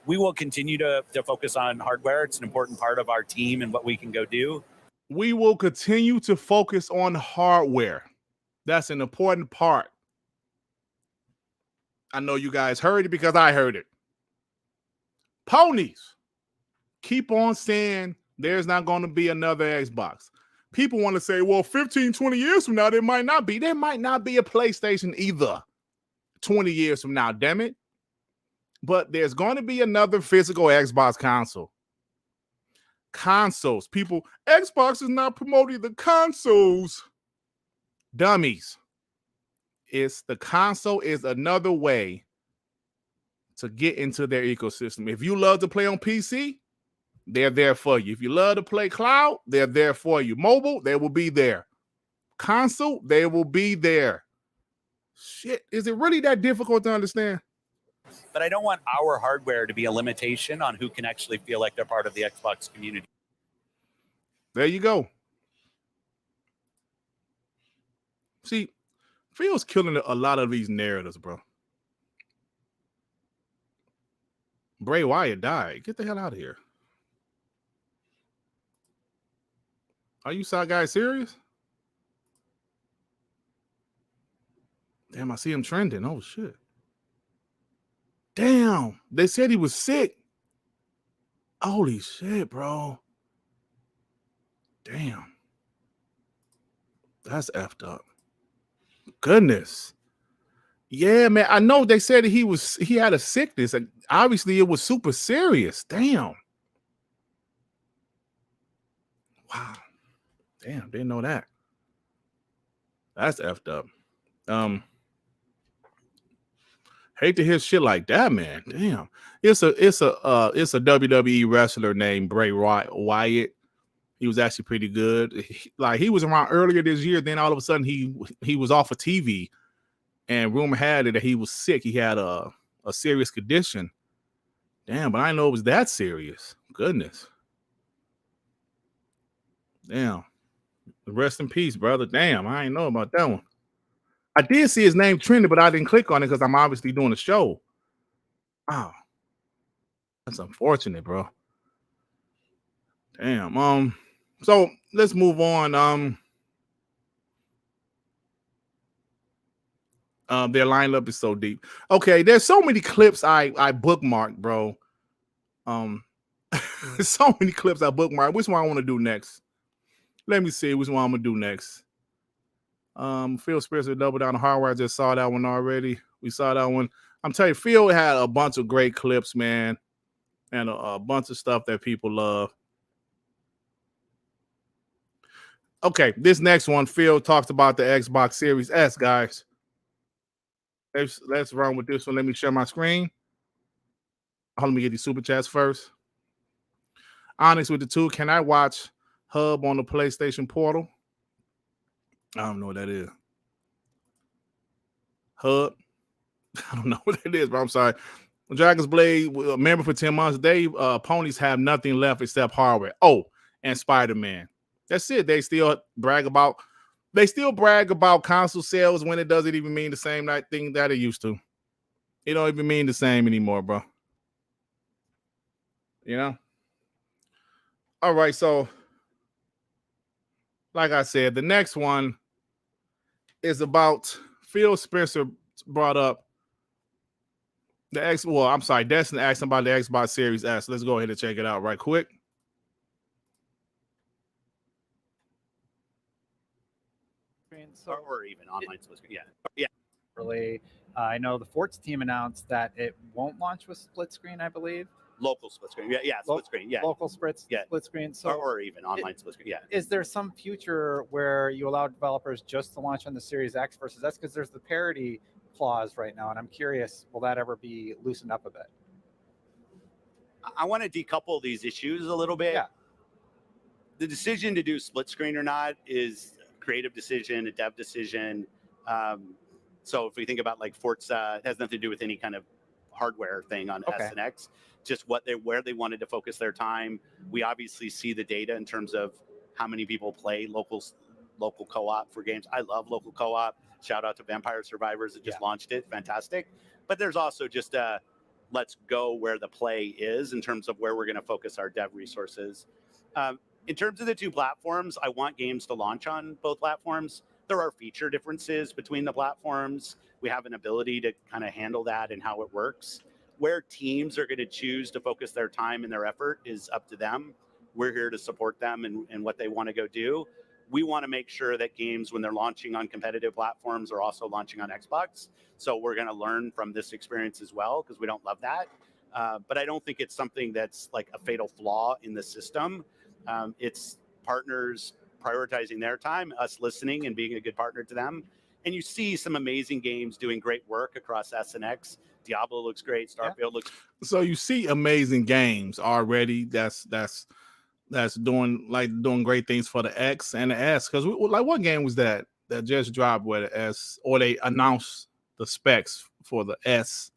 We will continue to focus on hardware. It's an important part of our team and what we can go do. We will continue to focus on hardware. That's an important part. I know you guys heard it because I heard it. Ponies keep on saying there's not going to be another Xbox. People want to say, well, 15, 20 years from now, there might not be. There might not be a PlayStation either 20 years from now, damn it. But there's going to be another physical Xbox console. Consoles. People, Xbox is not promoting the consoles. Dummies. It's the console is another way to get into their ecosystem. If you love to play on PC, they're there for you. If you love to play cloud, they're there for you. Mobile, they will be there. Console, they will be there. Shit, is it really that difficult to understand? But I don't want our hardware to be a limitation on who can actually feel like they're part of the Xbox community. There you go. See, Phil's killing a lot of these narratives, bro. Bray Wyatt died. Get the hell out of here. Are you side guy serious? Damn, I see him trending. Oh, shit. Damn, they said he was sick. Holy shit, bro. Damn. That's effed up. Goodness. Yeah, man. I know they said he had a sickness. And obviously, it was super serious. Damn. Wow. Damn, didn't know that. That's effed up. Hate to hear shit like that, man. Damn. It's a WWE wrestler named Bray Wyatt. He was actually pretty good. He was around earlier this year. Then all of a sudden he was off of TV, and rumor had it that he was sick. He had a serious condition. Damn, but I didn't know it was that serious. Goodness. Damn. Rest in peace, brother. Damn, I didn't know about that one. I did see his name trending, but I didn't click on it because I'm obviously doing a show. Wow. That's unfortunate, bro. Damn. So let's move on. Their lineup is so deep. Okay, there's so many clips I bookmarked, bro. So many clips I bookmarked. Which one I want to do next? Let me see which one I'm gonna do next. Phil Spencer double down on hardware. I just saw that one already. We saw that one. I'm telling you, Phil had a bunch of great clips, man, and a bunch of stuff that people love. Okay, this next one, Phil talks about the Xbox Series S, guys. Let's run with this one. Let me share my screen. Hold on, let me get these super chats first. Honest with the two, can I watch Hub on the PlayStation Portal? I don't know what that is. Hub? I don't know what that is, but I'm sorry. Dragon's Blade, member for 10 months. Ponies have nothing left except hardware. Oh, and Spider-Man. That's it. They still brag about console sales when it doesn't even mean the same thing that it used to. It don't even mean the same anymore, bro. You know? All right, so like I said, the next one is about Phil Spencer brought up Destin asked him about the Xbox Series S. Let's go ahead and check it out right quick. Or even online. Yeah. Really I know the Forts team announced that it won't launch with split screen, I believe. Local split screen. Yeah, split screen. Yeah. Local split Yeah. screen. So or even online split screen. Yeah. Is there some future where you allow developers just to launch on the Series X versus S? Because there's the parity clause right now, and I'm curious, will that ever be loosened up a bit? I want to decouple these issues a little bit. Yeah. The decision to do split screen or not is a creative decision, a dev decision. So if we think about like Forza, it has nothing to do with any kind of hardware thing on S and X, just where they wanted to focus their time. We obviously see the data in terms of how many people play local co-op for games. I love local co-op. Shout out to Vampire Survivors that just launched it. Fantastic. But there's also just let's go where the play is in terms of where we're going to focus our dev resources. In terms of the two platforms, I want games to launch on both platforms. There are feature differences between the platforms. We have an ability to kind of handle that and how it works. Where teams are going to choose to focus their time and their effort is up to them. We're here to support them and what they want to go do. We want to make sure that games, when they're launching on competitive platforms, are also launching on Xbox. So we're going to learn from this experience as well, because we don't love that. But I don't think it's something that's like a fatal flaw in the system. It's partners prioritizing their time, us listening and being a good partner to them. And you see some amazing games doing great work across S and X. Diablo looks great. Starfield looks. So you see amazing games already. That's doing great things for the X and the S. Because like, what game was that just dropped with the S, or they announced the specs for the S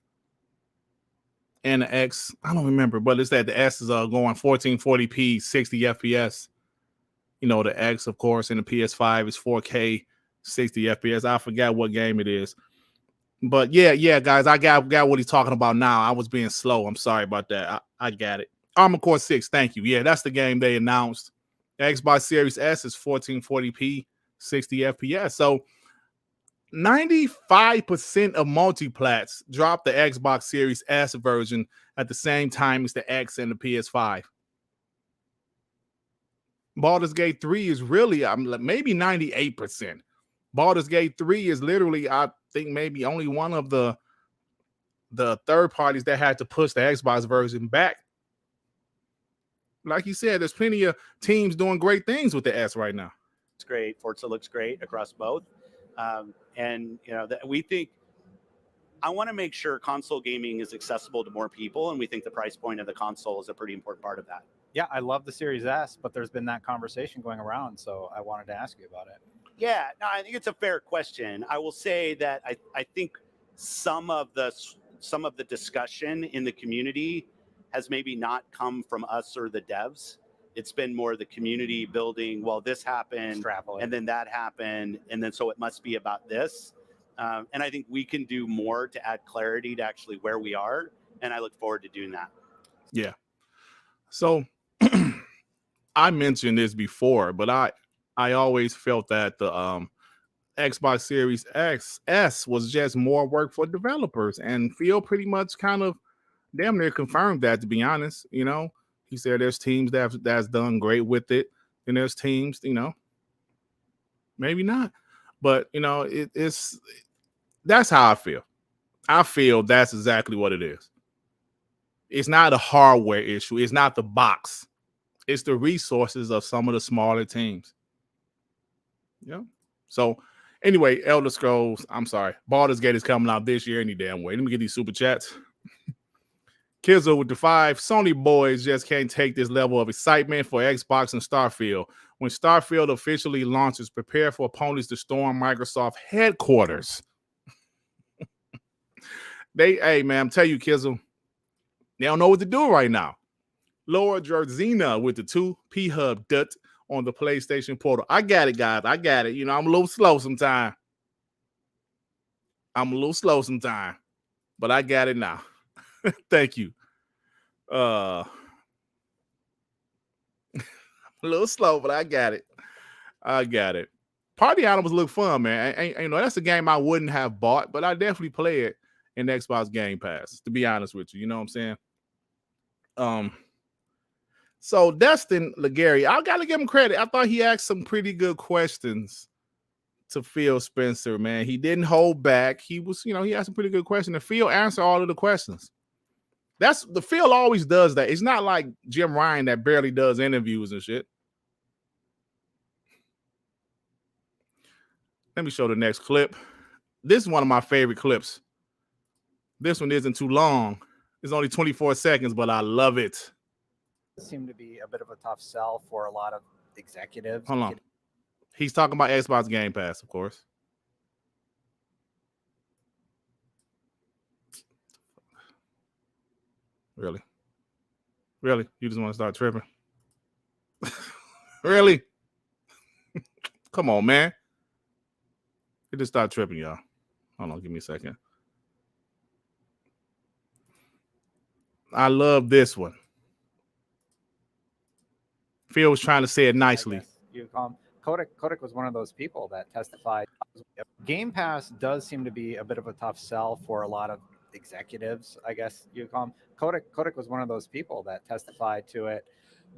and the X? I don't remember, but it's that the S is going 1440p, 60 FPS. You know, the X, of course, and the PS5 is 4K, 60 FPS. I forgot what game it is. But yeah, guys, I got what he's talking about now. I was being slow. I'm sorry about that. I got it. Armored Core 6, thank you. Yeah, that's the game they announced. The Xbox Series S is 1440p, 60 FPS. So 95% of multiplats dropped the Xbox Series S version at the same time as the X and the PS5. Baldur's Gate 3 is really maybe 98%. Baldur's Gate 3 is literally, I think, maybe only one of the third parties that had to push the Xbox version back. Like you said, there's plenty of teams doing great things with the S right now. It's great. Forza looks great across both. And, you know, we think, I want to make sure console gaming is accessible to more people. And we think the price point of the console is a pretty important part of that. Yeah, I love the Series S, but there's been that conversation going around, so I wanted to ask you about it. Yeah, no, I think it's a fair question. I will say that I think some of the discussion in the community has maybe not come from us or the devs. It's been more the community building, well, this happened, and then that happened, and then so it must be about this. And I think we can do more to add clarity to actually where we are, and I look forward to doing that. Yeah. So I mentioned this before, but I always felt that the Xbox Series S was just more work for developers, and Phil pretty much kind of damn near confirmed that, to be honest. You know, he said there's teams that's done great with it, and there's teams, you know, maybe not. But you know, that's how I feel. I feel that's exactly what it is. It's not a hardware issue. It's not the box. It's the resources of some of the smaller teams. Yeah. So anyway, Elder Scrolls, I'm sorry, Baldur's Gate is coming out this year any damn way. Let me get these super chats. Kizzle with the 5. Sony boys just can't take this level of excitement for Xbox and Starfield. When Starfield officially launches, prepare for opponents to storm Microsoft headquarters. Hey man, I'm telling you, Kizzle, they don't know what to do right now. Laura Georgina with the 2 P-Hub Dut on the PlayStation Portal. I got it, guys. I got it. You know, I'm a little slow sometimes. But I got it now. Thank you. A little slow, but I got it. Party Animals look fun, man. You know, that's a game I wouldn't have bought, but I definitely play it in Xbox Game Pass, to be honest with you. You know what I'm saying? So Dustin Legary, I gotta give him credit. I thought he asked some pretty good questions to Phil Spencer, man. He didn't hold back. He was, he asked some pretty good questions, and Phil answered all of the questions. That's the Phil always does that. It's not like Jim Ryan that barely does interviews and shit. Let me show the next clip. This is one of my favorite clips. This one isn't too long. It's only 24 seconds, but I love it. Seemed to be a bit of a tough sell for a lot of executives. Hold on. He's talking about Xbox Game Pass, of course. Really? Really? You just want to start tripping? Really? Come on, man. You just start tripping, y'all. Hold on, give me a second. I love this one. Phil was trying to say it nicely. Kotick was one of those people that testified. Game Pass does seem to be a bit of a tough sell for a lot of executives, I guess you call him. Kotick was one of those people that testified to it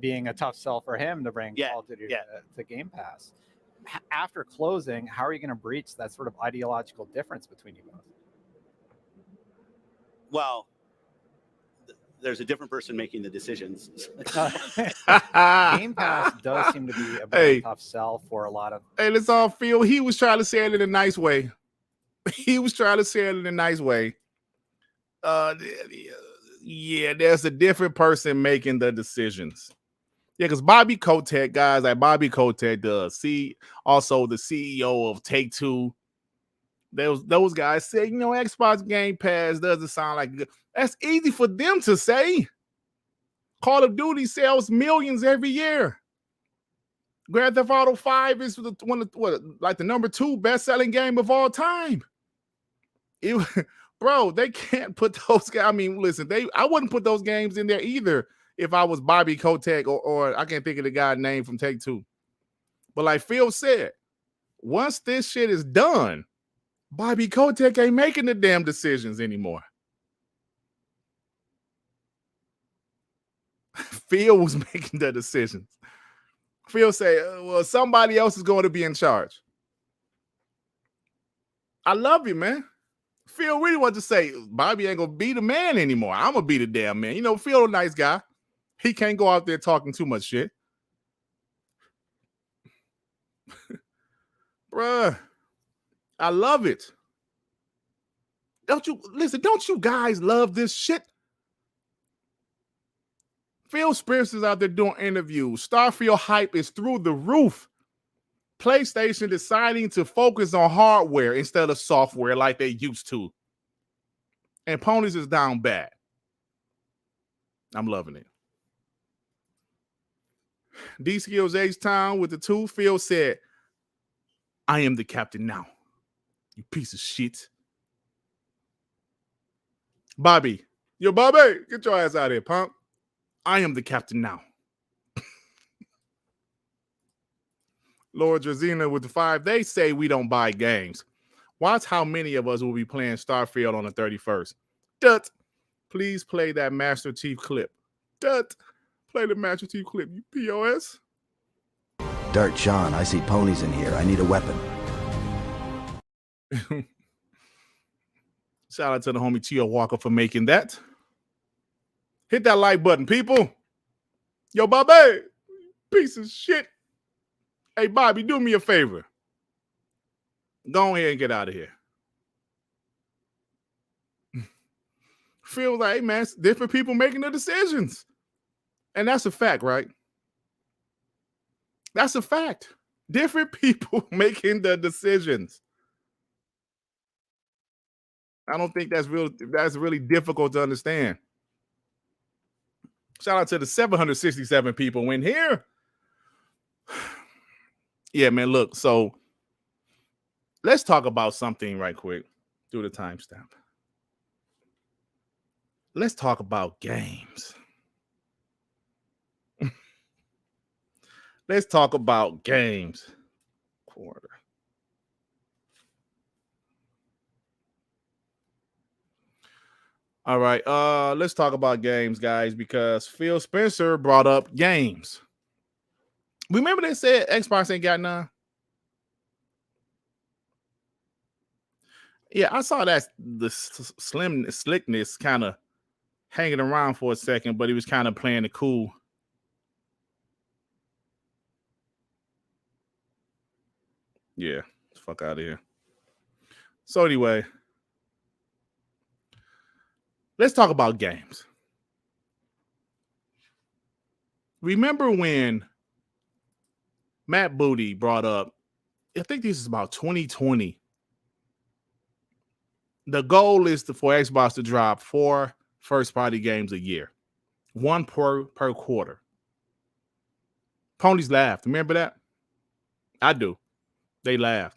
being a tough sell for him to bring Call of Duty to Game Pass. After closing, how are you going to breach that sort of ideological difference between you both? Well, there's a different person making the decisions. Game Pass does seem to be a bit of a tough sell for a lot of. Hey, let's all feel he was trying to say it in a nice way. He was trying to say it in a nice way. Yeah, there's a different person making the decisions. Yeah, because Bobby Kotick, guys, like Bobby Kotick does. See, also the CEO of Take-Two. Those guys say, Xbox Game Pass doesn't sound like good. That's easy for them to say. Call of Duty sells millions every year. Grand Theft Auto 5 is the number 2 best-selling game of all time. Bro, they can't put those guys. I mean, listen, I wouldn't put those games in there either if I was Bobby Kotick or I can't think of the guy's name from Take-Two. But like Phil said, once this shit is done, Bobby Kotick ain't making the damn decisions anymore. Phil was making the decisions. Phil say, well, somebody else is going to be in charge. I love you, man. Phil really wants to say, Bobby ain't going to be the man anymore. I'm going to be the damn man. Phil a nice guy. He can't go out there talking too much shit. Bruh, I love it. Don't you guys love this shit? Phil Spencer's out there doing interviews. Starfield hype is through the roof. PlayStation deciding to focus on hardware instead of software like they used to. And Ponies is down bad. I'm loving it. D-Skills H-Town with the 2. Phil said, I am the captain now. You piece of shit. Bobby. Yo, Bobby, get your ass out of here, punk. I am the captain now. Lord Drazina with the 5. They say we don't buy games. Watch how many of us will be playing Starfield on the 31st. Dut. Please play that Master Chief clip. Dut. Play the Master Chief clip, you POS. Dirt Sean, I see ponies in here. I need a weapon. Shout out to the homie Tio Walker for making that. Hit that like button, people. Yo, Bobby, piece of shit. Hey, Bobby, do me a favor. Go ahead and get out of here. Feels like, hey, man, different people making the decisions. And that's a fact, right? That's a fact. Different people making the decisions. I don't think that's really difficult to understand. Shout out to the 767 people in here. Yeah, man, look, so let's talk about something right quick. Do the timestamp. Let's talk about games. Let's talk about games. Quarter. All right, let's talk about games, guys, because Phil Spencer brought up games. Remember they said Xbox ain't got none? Yeah, I saw that the slickness kind of hanging around for a second, but he was kind of playing it cool. Yeah, fuck out of here. So anyway, let's talk about games. Remember when Matt Booty brought up, I think this is about 2020. The goal is for Xbox to drop 4 first-party games a year, 1 per quarter. Ponies laughed. Remember that? I do. They laughed.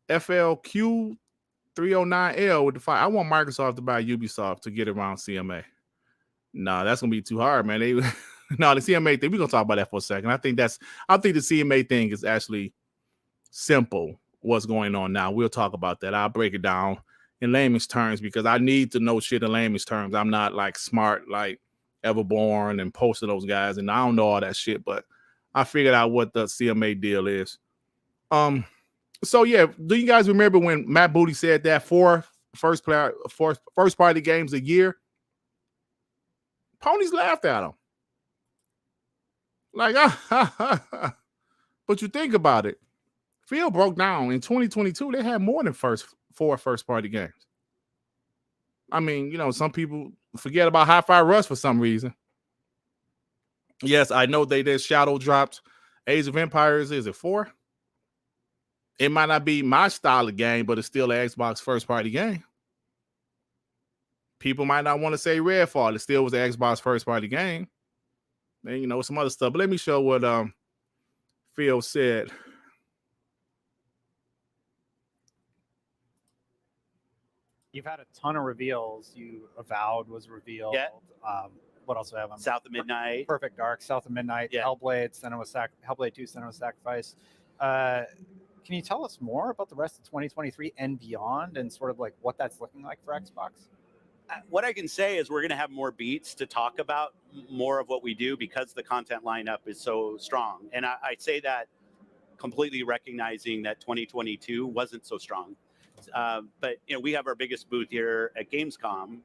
FLQ 309L with the fight. I want Microsoft to buy Ubisoft to get around CMA. Nah, that's gonna be too hard, man. The CMA thing, we're gonna talk about that for a second. I think the CMA thing is actually simple. What's going on now? We'll talk about that. I'll break it down in layman's terms because I need to know shit in layman's terms. I'm not like smart like Everborn and Post of those guys, and I don't know all that shit, but I figured out what the CMA deal is. So yeah, do you guys remember when Matt Booty said that 4 first party games a year? Ponies laughed at him. Like, but you think about it. Field broke down in 2022. They had more than 4 first party games. I mean, some people forget about Hi-Fi Rush for some reason. Yes, I know they did Shadow dropped. Age of Empires, is it 4? It might not be my style of game, but it's still an Xbox first party game. People might not want to say Redfall. It still was an Xbox first party game. And some other stuff. But let me show what Phil said. You've had a ton of reveals. Avowed was revealed. Yeah. What else do I have on? South of Midnight. Perfect Dark, South of Midnight, Yeah. Hellblade, Hellblade 2, Senua Sacrifice. Can you tell us more about the rest of 2023 and beyond and sort of like what that's looking like for Xbox? What I can say is we're going to have more beats to talk about more of what we do because the content lineup is so strong. And I say that completely recognizing that 2022 wasn't so strong. But we have our biggest booth here at Gamescom,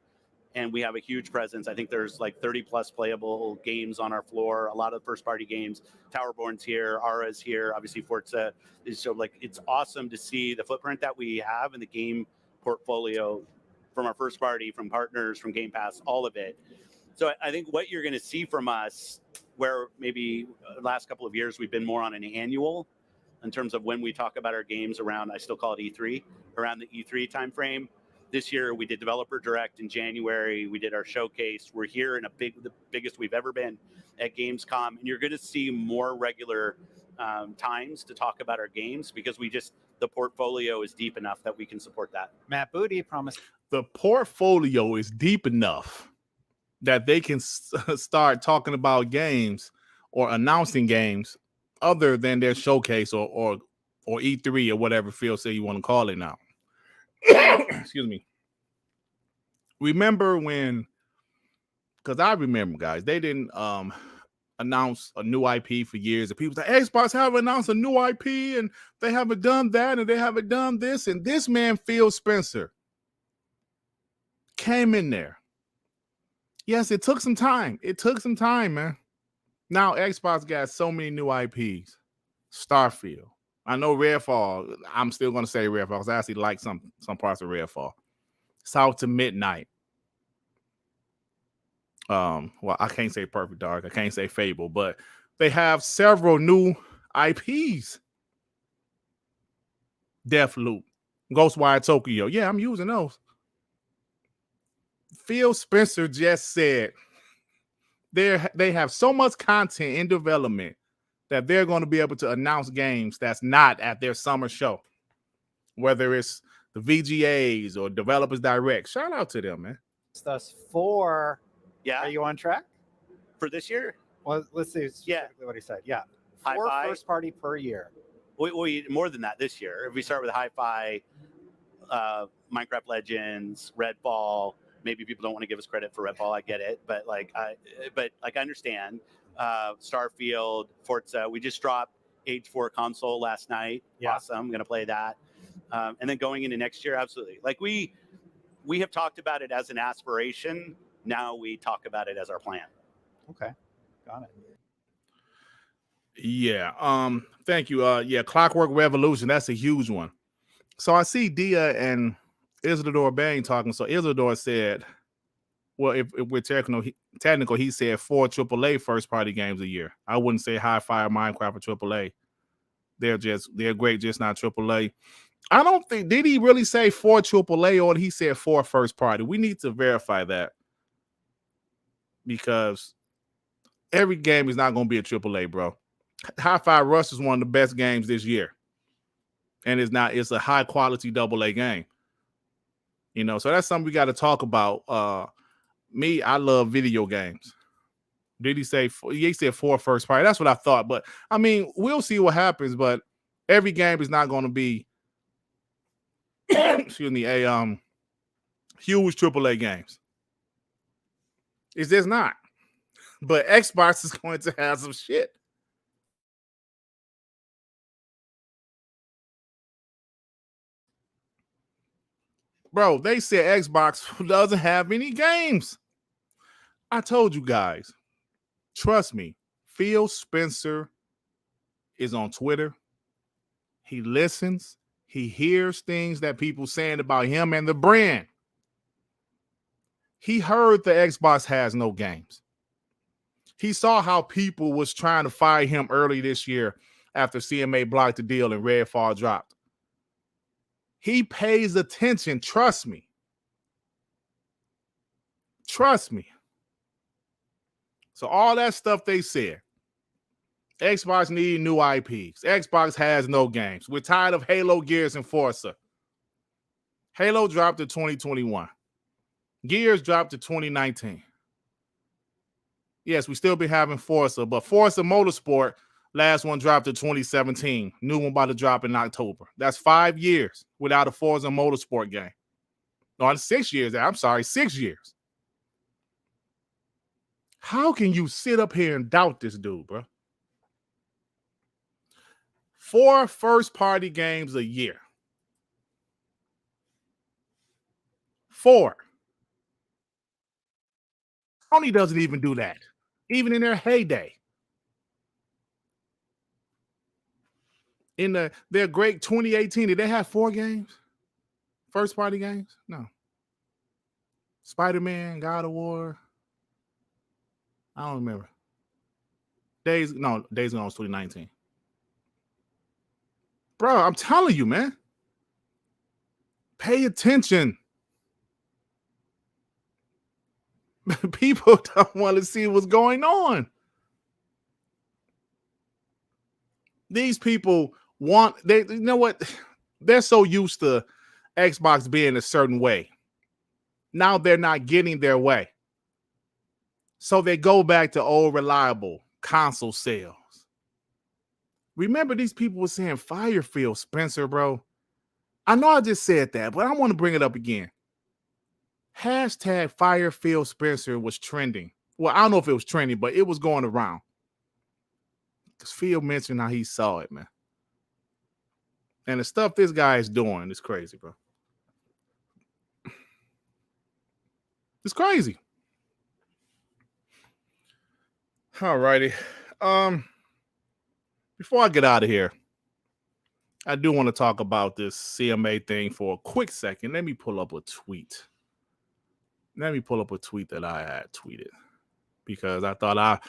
and we have a huge presence. I think there's like 30 plus playable games on our floor. A lot of first party games. Towerborn's here, Ara's here. Obviously, Forza is so it's awesome to see the footprint that we have in the game portfolio from our first party, from partners, from Game Pass, all of it. So I think what you're going to see from us, where maybe the last couple of years we've been more on an annual in terms of when we talk about our games around, I still call it E3, around the E3 timeframe. This year we did Developer Direct in January. We did our showcase. We're here in the biggest we've ever been at Gamescom. And you're going to see more regular times to talk about our games because the portfolio is deep enough that we can support that. Matt Booty promised. The portfolio is deep enough that they can start talking about games or announcing games other than their showcase or E3 or whatever Phil say you want to call it now. Excuse me. Remember because I remember, guys, they didn't announce a new IP for years. And people say, Xbox haven't announced a new IP and they haven't done that and they haven't done this. And this man, Phil Spencer, came in there. Yes, it took some time. It took some time, man. Now Xbox got so many new IPs. Starfield. I know Redfall. I'm still going to say Redfall because I actually like some parts of Redfall. South to Midnight. Well, I can't say Perfect Dark. I can't say Fable, but they have several new IPs. Deathloop. Ghostwire Tokyo. Yeah, I'm using those. Phil Spencer just said they have so much content in development that they're going to be able to announce games that's not at their summer show, whether it's the VGAs or Developers Direct. Shout out to them, man. Thus 4. Yeah. Are you on track for this year? Well, let's see specifically what he said. Yeah. 4 first party per year. We more than that this year. If we start with Hi-Fi, Minecraft Legends, Redfall. Maybe people don't want to give us credit for Redfall. I get it, but I understand. Starfield, Forza. We just dropped Age 4 console last night. Yeah. Awesome. I'm gonna play that. And then going into next year, absolutely. Like we have talked about it as an aspiration. Now we talk about it as our plan. Okay, got it. Yeah. Thank you. Yeah, Clockwork Revolution. That's a huge one. So I see Dia and Isidore Bain talking. So Isidore said, well, if we're technical, he said 4 AAA first party games a year. I wouldn't say Hi-Fi or Minecraft or AAA. They're great, just not AAA. I don't think, did he really say 4 AAA or he said 4 first party? We need to verify that because every game is not going to be a AAA, bro. Hi-Fi Rush is one of the best games this year. And it's a high quality AA game. You know, so that's something we got to talk about. I love video games. Did he say 4? He said 4 first party. That's what I thought. But I mean, we'll see what happens. But every game is not going to be excuse me, a huge AAA games. It's just not. But Xbox is going to have some shit. Bro, they said Xbox doesn't have any games. I told you guys. Trust me. Phil Spencer is on Twitter. He listens. He hears things that people saying about him and the brand. He heard the Xbox has no games. He saw how people was trying to fire him early this year after CMA blocked the deal and Redfall dropped. He pays attention. Trust me. Trust me. So all that stuff they said, Xbox need new IPs. Xbox has no games. We're tired of Halo, Gears, and Forza. Halo dropped to 2021. Gears dropped to 2019. Yes, we still be having Forza, but Forza Motorsport, last one dropped to 2017. New one about to drop in October. That's 5 years without a Forza Motorsport game. No, it's 6 years. I'm sorry, 6 years. How can you sit up here and doubt this dude, bro? 4 first-party games a year. 4. Sony doesn't even do that, even in their heyday. In their great 2018, did they have 4 games? First-party games? No. Spider-Man, God of War. I don't remember. Days Gone was 2019. Bro, I'm telling you, man. Pay attention. People don't want to see what's going on. These people you know what? They're so used to Xbox being a certain way. Now they're not getting their way. So they go back to old reliable console sales. Remember, these people were saying Firefield, Spencer, bro. I know I just said that, but I want to bring it up again. Hashtag Firefield Spencer was trending. Well, I don't know if it was trending, but it was going around. Because Phil mentioned how he saw it, man. And the stuff this guy is doing is crazy, bro. It's crazy. All righty. Before I get out of here, I do want to talk about this CMA thing for a quick second. Let me pull up a tweet. Let me pull up a tweet that I had tweeted because I thought I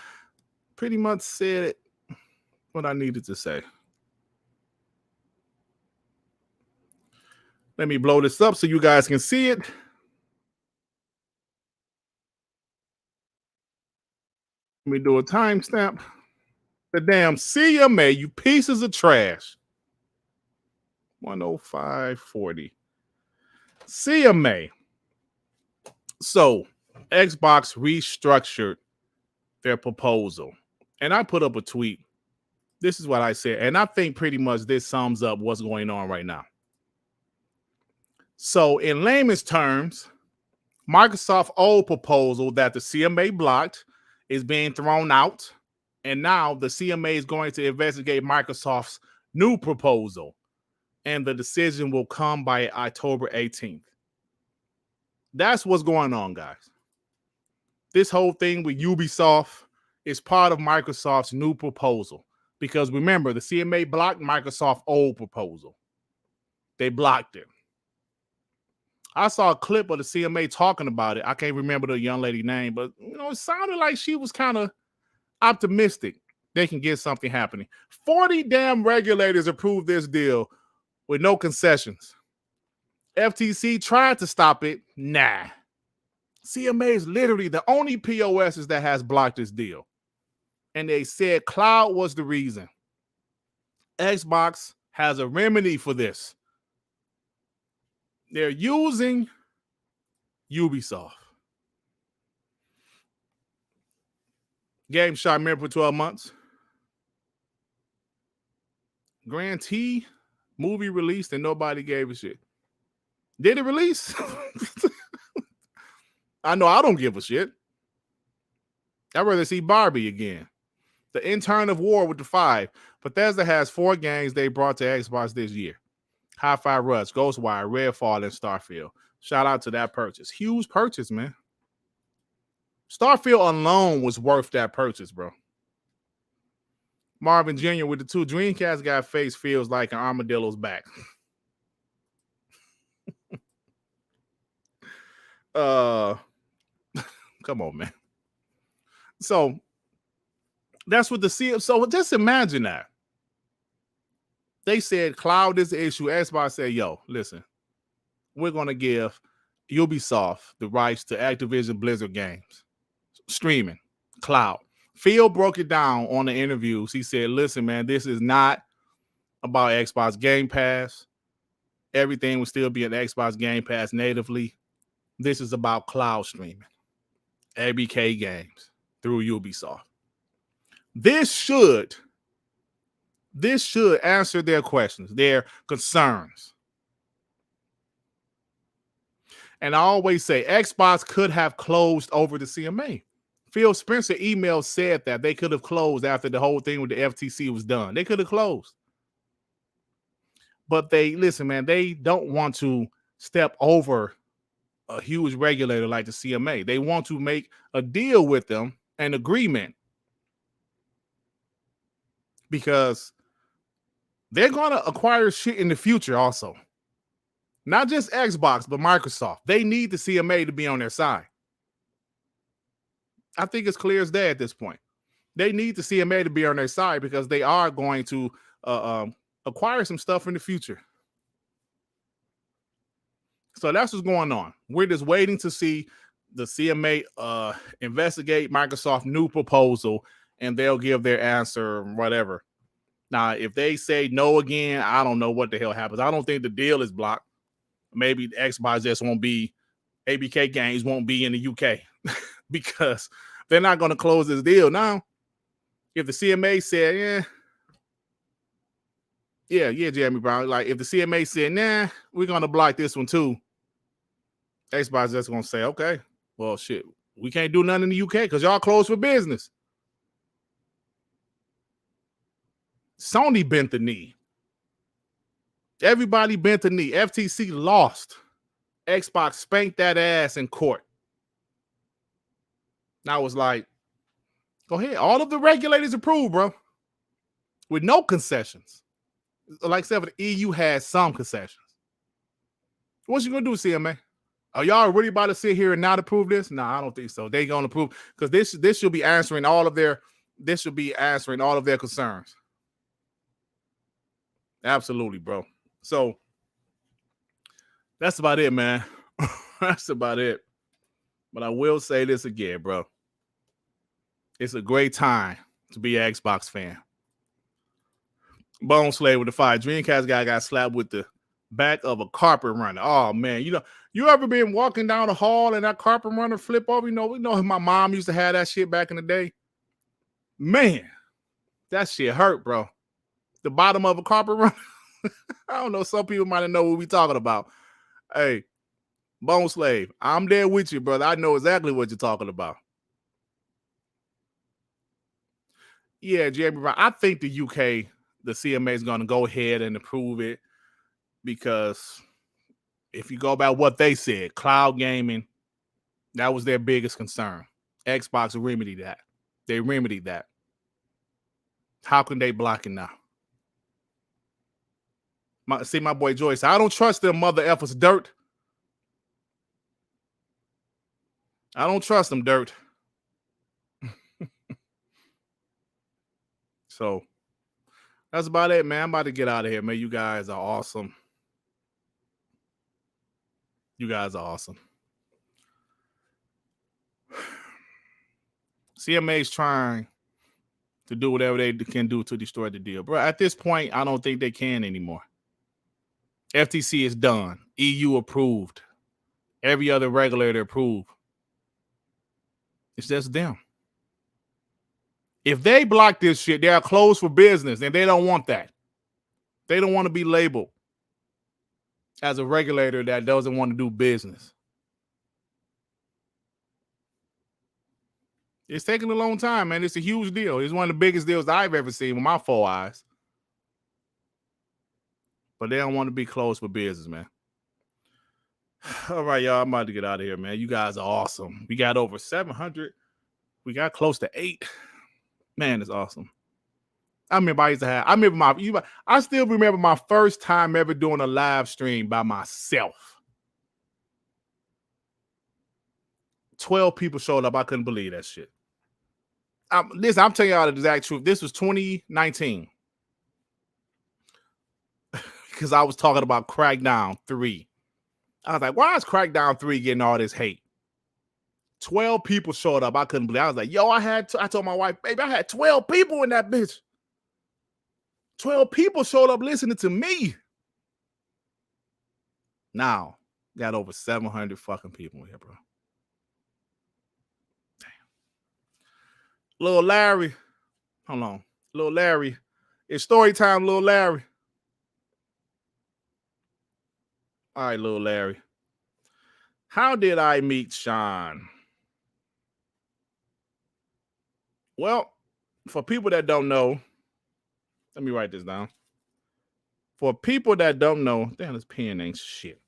pretty much said what I needed to say. Let me blow this up so you guys can see it. Let me do a timestamp. The damn CMA, you pieces of trash. 105.40. CMA. So, Xbox restructured their proposal. And I put up a tweet. This is what I said. And I think pretty much this sums up what's going on right now. So, in layman's terms, Microsoft's old proposal that the CMA blocked is being thrown out. And now the CMA is going to investigate Microsoft's new proposal. and the decision will come by October 18th. That's what's going on, guys. This whole thing with Ubisoft is part of Microsoft's new proposal. Because remember, the CMA blocked Microsoft's old proposal. They blocked it. I saw a clip of the CMA talking about it. I can't remember the young lady's name, but it sounded like she was kind of optimistic they can get something happening. 40 damn regulators approved this deal with no concessions. FTC tried to stop it. Nah. CMA is literally the only POS that has blocked this deal. And they said cloud was the reason. Xbox has a remedy for this. They're using Ubisoft. Game shot mirror for 12 months. Grantee movie released and nobody gave a shit. Did it release? I know I don't give a shit. I'd rather see Barbie again. The Intern of War with the 5. Bethesda has 4 games they brought to Xbox this year. Hi-Fi Rush, Ghostwire, Redfall, and Starfield. Shout out to that purchase. Huge purchase, man. Starfield alone was worth that purchase, bro. Marvin Jr. with the 2 Dreamcast guy face feels like an armadillo's back. Come on, man. So that's what the CM. So just imagine that. They said cloud is the issue. Xbox said, yo, listen, we're going to give Ubisoft the rights to Activision Blizzard games. Streaming, cloud. Phil broke it down on the interviews. He said, listen, man, this is not about Xbox Game Pass. Everything will still be an Xbox Game Pass natively. This is about cloud streaming. ABK games through Ubisoft. This should answer their questions, their concerns. And I always say Xbox could have closed over the CMA. Phil Spencer email said that they could have closed after the whole thing with the FTC was done. They could have closed. But they don't want to step over a huge regulator like the CMA. They want to make a deal with them, an agreement, because they're going to acquire shit in the future also. Not just Xbox, but Microsoft. They need the CMA to be on their side. I think it's clear as day at this point. They need the CMA to be on their side because they are going to acquire some stuff in the future. So that's what's going on. We're just waiting to see the CMA investigate Microsoft's new proposal, and they'll give their answer, whatever. Now, if they say no again, I don't know what the hell happens. I don't think the deal is blocked. Maybe Xbox just won't be, ABK games won't be in the UK because they're not going to close this deal. Now, if the CMA said, yeah, Jeremy Brown, like if the CMA said, nah, we're going to block this one too, Xbox just going to say, okay, well, shit, we can't do nothing in the UK because y'all closed for business. Sony bent the knee. Everybody bent the knee. FTC lost. Xbox spanked that ass in court. Now it's like, go ahead. All of the regulators approved, bro, with no concessions. Like I said, the EU has some concessions. What you gonna do, CMA? Are y'all really about to sit here and not approve this? No, I don't think so. They gonna approve because this should be answering all of their concerns. Absolutely, bro. So that's about it, man. That's about it. But I will say this again, bro. It's a great time to be an Xbox fan. Bone Slave with the 5. Dreamcast guy got slapped with the back of a carpet runner. Oh, man. You ever been walking down the hall and that carpet runner flip over? We know my mom used to have that shit back in the day. Man, that shit hurt, bro. The bottom of a carpet runner. I don't know. Some people might know what we talking about. Hey, Bone Slave, I'm there with you, brother. I know exactly what you're talking about. Yeah, Jeremy, I think the UK, the CMA is going to go ahead and approve it. because if you go by what they said, cloud gaming, that was their biggest concern. Xbox remedied that. They remedied that. How can they block it now? My boy Joyce, I don't trust them mother effers, Dirt. I don't trust them, Dirt. So that's about it, man. I'm about to get out of here, man. You guys are awesome. You guys are awesome. CMA's trying to do whatever they can do to destroy the deal. Bro, at this point, I don't think they can anymore. FTC is done. EU approved. Every other regulator approved. It's just them. If they block this shit, they are closed for business, and they don't want that. They don't want to be labeled as a regulator that doesn't want to do business. It's taking a long time, man. It's a huge deal. It's one of the biggest deals I've ever seen with my 4 eyes. But they don't want to be closed for business, man. All right, y'all. I'm about to get out of here, man. You guys are awesome. We got over 700. We got close to 8. Man, it's awesome. I still remember my first time ever doing a live stream by myself. 12 people showed up. I couldn't believe that shit. Listen, I'm telling y'all the exact truth. This was 2019. Because I was talking about Crackdown 3. I was like, why is Crackdown 3 getting all this hate? 12 people showed up. I couldn't believe it. I was like, yo, I told my wife, baby, I had 12 people in that bitch. 12 people showed up listening to me. Now, got over 700 fucking people here, bro. Damn. Little Larry. Hold on. Little Larry. It's story time, little Larry. All right, little Larry. How did I meet Sean? Well, for people that don't know, let me write this down. For people that don't know, damn, this pen ain't shit.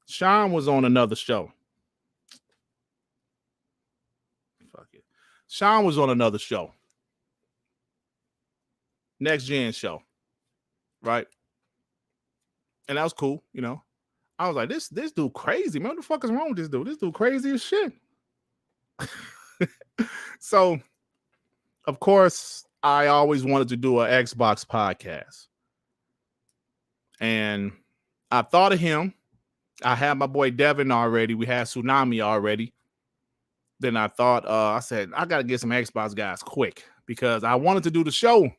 Sean was on another show. Fuck it. Sean was on another show. Next Gen show. Right? And that was cool, you know. I was like, this dude crazy, man. What the fuck is wrong with this dude? This dude crazy as shit. So, of course, I always wanted to do an Xbox podcast. And I thought of him. I had my boy Devin already. We had Tsunami already. Then I thought, I said, I got to get some Xbox guys quick because I wanted to do the show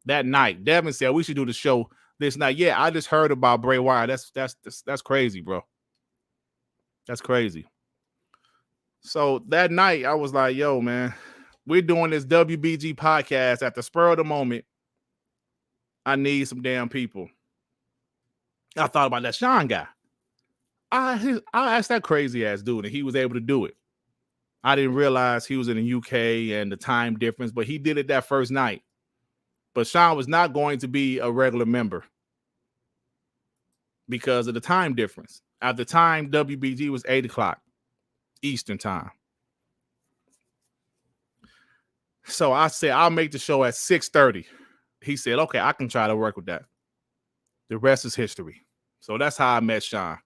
that night. Devin said we should do the show this night. Yeah, I just heard about Bray Wyatt. That's crazy, bro. That's crazy. So that night, I was like, yo, man, we're doing this WBG podcast at the spur of the moment. I need some damn people. I thought about that Sean guy. I asked that crazy ass dude, and he was able to do it. I didn't realize he was in the UK and the time difference, but he did it that first night. But Sean was not going to be a regular member because of the time difference. At the time, WBG was 8 o'clock Eastern time. So I said, I'll make the show at 6:30. He said, okay, I can try to work with that. The rest is history. So that's how I met Sean.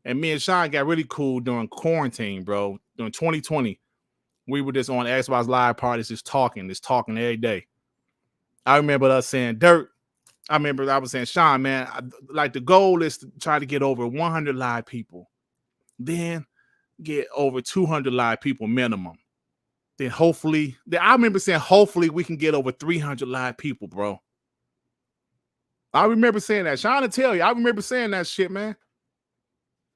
And me and Sean got really cool during quarantine, bro. During 2020, we were just on Xbox Live parties, just talking every day. I remember us saying, Dirt, I was saying, Sean, man, like the goal is to try to get over 100 live people. Then get over 200 live people minimum. Then I remember saying, hopefully we can get over 300 live people, bro. I remember saying that. Sean to tell you, I remember saying that shit, man.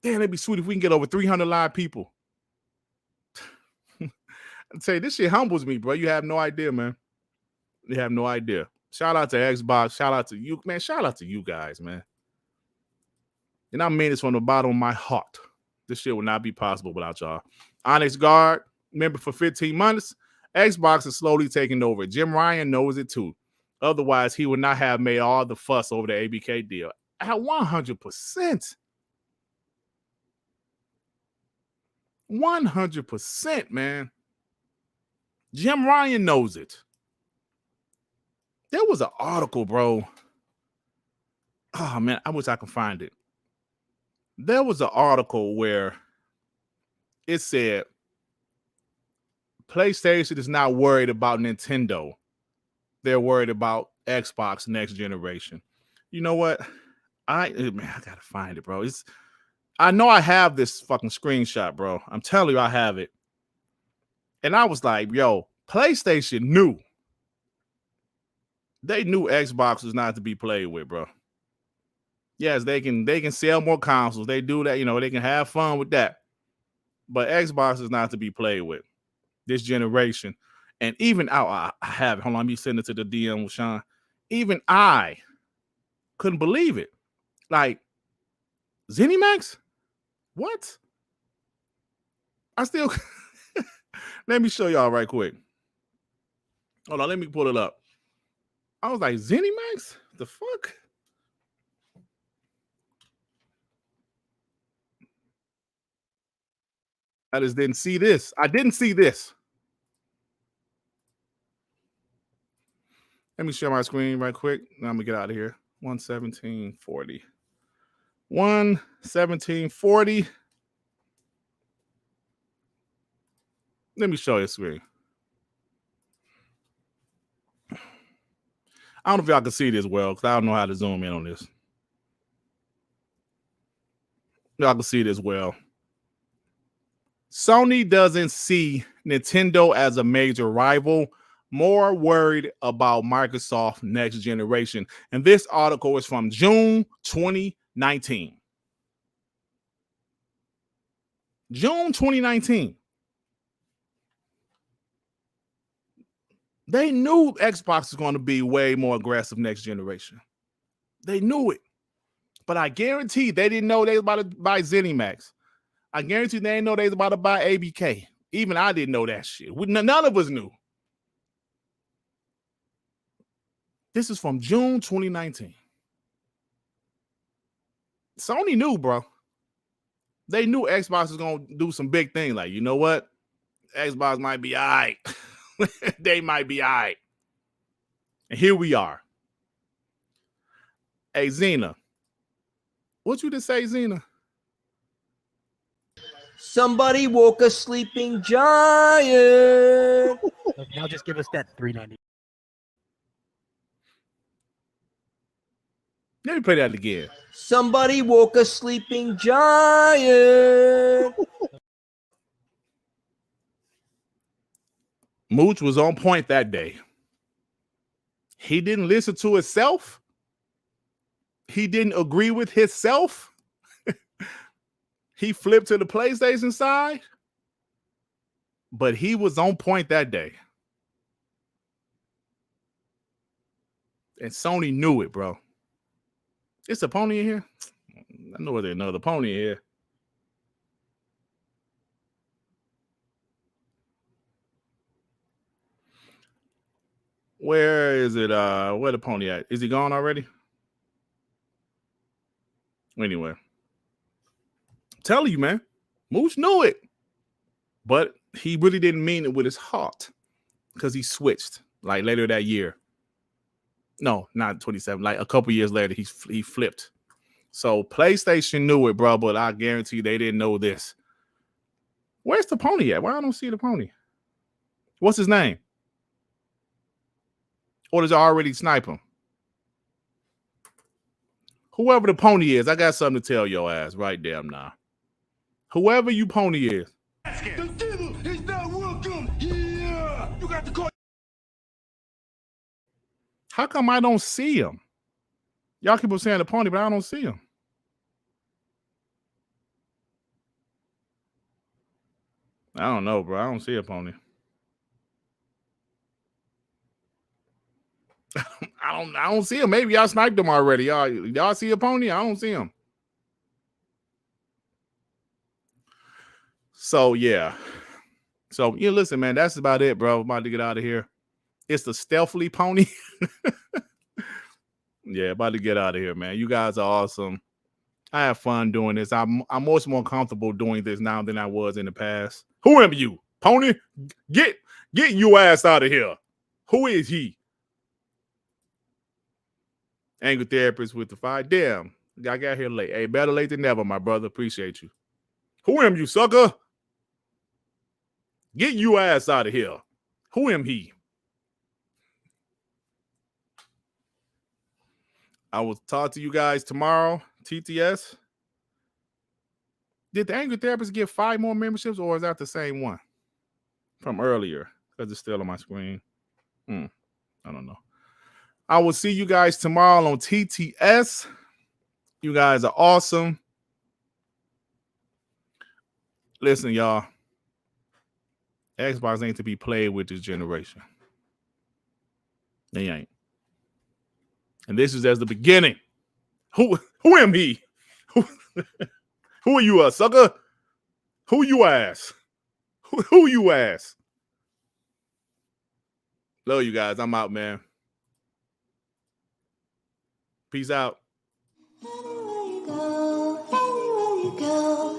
Damn, it'd be sweet if we can get over 300 live people. I tell you, this shit humbles me, bro. You have no idea, man. You have no idea. Shout out to Xbox. Shout out to you, man. Shout out to you guys, man. And I mean this from the bottom of my heart. This shit would not be possible without y'all. Onyx Guard, member for 15 months. Xbox is slowly taking over. Jim Ryan knows it too. Otherwise, he would not have made all the fuss over the ABK deal. At 100%. 100%, man. Jim Ryan knows it. There was an article, bro. Oh, man, I wish I could find it. There was an article where it said PlayStation is not worried about Nintendo. They're worried about Xbox next generation. You know what? I gotta find it, bro. I know I have this fucking screenshot, bro. I'm telling you, I have it. And I was like, yo, PlayStation knew. They knew Xbox was not to be played with, bro. Yes, they can sell more consoles. They do that, they can have fun with that. But Xbox is not to be played with this generation. And even I have it. Hold on, let me send it to the DM with Sean. Even I couldn't believe it. Like, ZeniMax? What? I still let me show y'all right quick. Hold on, let me pull it up. I was like, ZeniMax? The fuck? I just didn't see this. I didn't see this. Let me share my screen right quick. Now I'm gonna get out of here. 117.40. 117.40. Let me show you a screen. I don't know if y'all can see this well because I don't know how to zoom in on this. Y'all can see this well. Sony doesn't see Nintendo as a major rival, more worried about Microsoft next generation. And this article is from June 2019. June 2019. They knew Xbox was going to be way more aggressive next generation. They knew it. But I guarantee they didn't know they was about to buy ZeniMax. I guarantee they didn't know they was about to buy ABK. Even I didn't know that shit. None of us knew. This is from June 2019. Sony knew, bro. They knew Xbox was going to do some big thing. Like, you know what? Xbox might be all right. They might be all right. And here we are. Hey, Xena. What you just say, Xena? Somebody woke a sleeping giant. Now just give us that $3.90. Let me play that again. Somebody woke a sleeping giant. Mooch was on point that day. He didn't listen to himself. He didn't agree with himself. He flipped to the PlayStation side. But he was on point that day. And Sony knew it, bro. It's a pony in here. I know there's another pony in here. Where is it? Where the pony at? Is he gone already? Anyway. I'm telling you, man. Moose knew it. But he really didn't mean it with his heart. Because he switched. Like later that year. No, not 27. Like a couple years later, he flipped. So PlayStation knew it, bro. But I guarantee you they didn't know this. Where's the pony at? Why I don't see the pony? What's his name? Or does it already snipe him? Whoever the pony is, I got something to tell your ass right there now. Whoever you pony is. The devil is not welcome here. You got to call. How come I don't see him? Y'all keep on saying the pony, but I don't see him. I don't know, bro. I don't see a pony. I don't see him. Maybe y'all sniped him already. Y'all see a pony? I don't see him. So yeah. So listen, man, that's about it, bro. I'm about to get out of here. It's the stealthily pony. Yeah, about to get out of here, man. You guys are awesome. I have fun doing this. I'm much more comfortable doing this now than I was in the past. Who am you, pony? Get your ass out of here. Who is he? Anger therapist with the fire. Damn, I got here late. Hey, better late than never, my brother. Appreciate you. Who am you, sucker? Get your ass out of here. Who am he? I will talk to you guys tomorrow. TTS. Did the Anger Therapist get 5 more memberships, or is that the same one from earlier? Because it's still on my screen. I don't know. I will see you guys tomorrow on TTS. You guys are awesome. Listen, y'all. Xbox ain't to be played with this generation. They ain't. And this is as the beginning. Who am he? Who are you, sucker? Who you ass? Who you ass? Love you guys. I'm out, man. Peace out. Anywhere you go,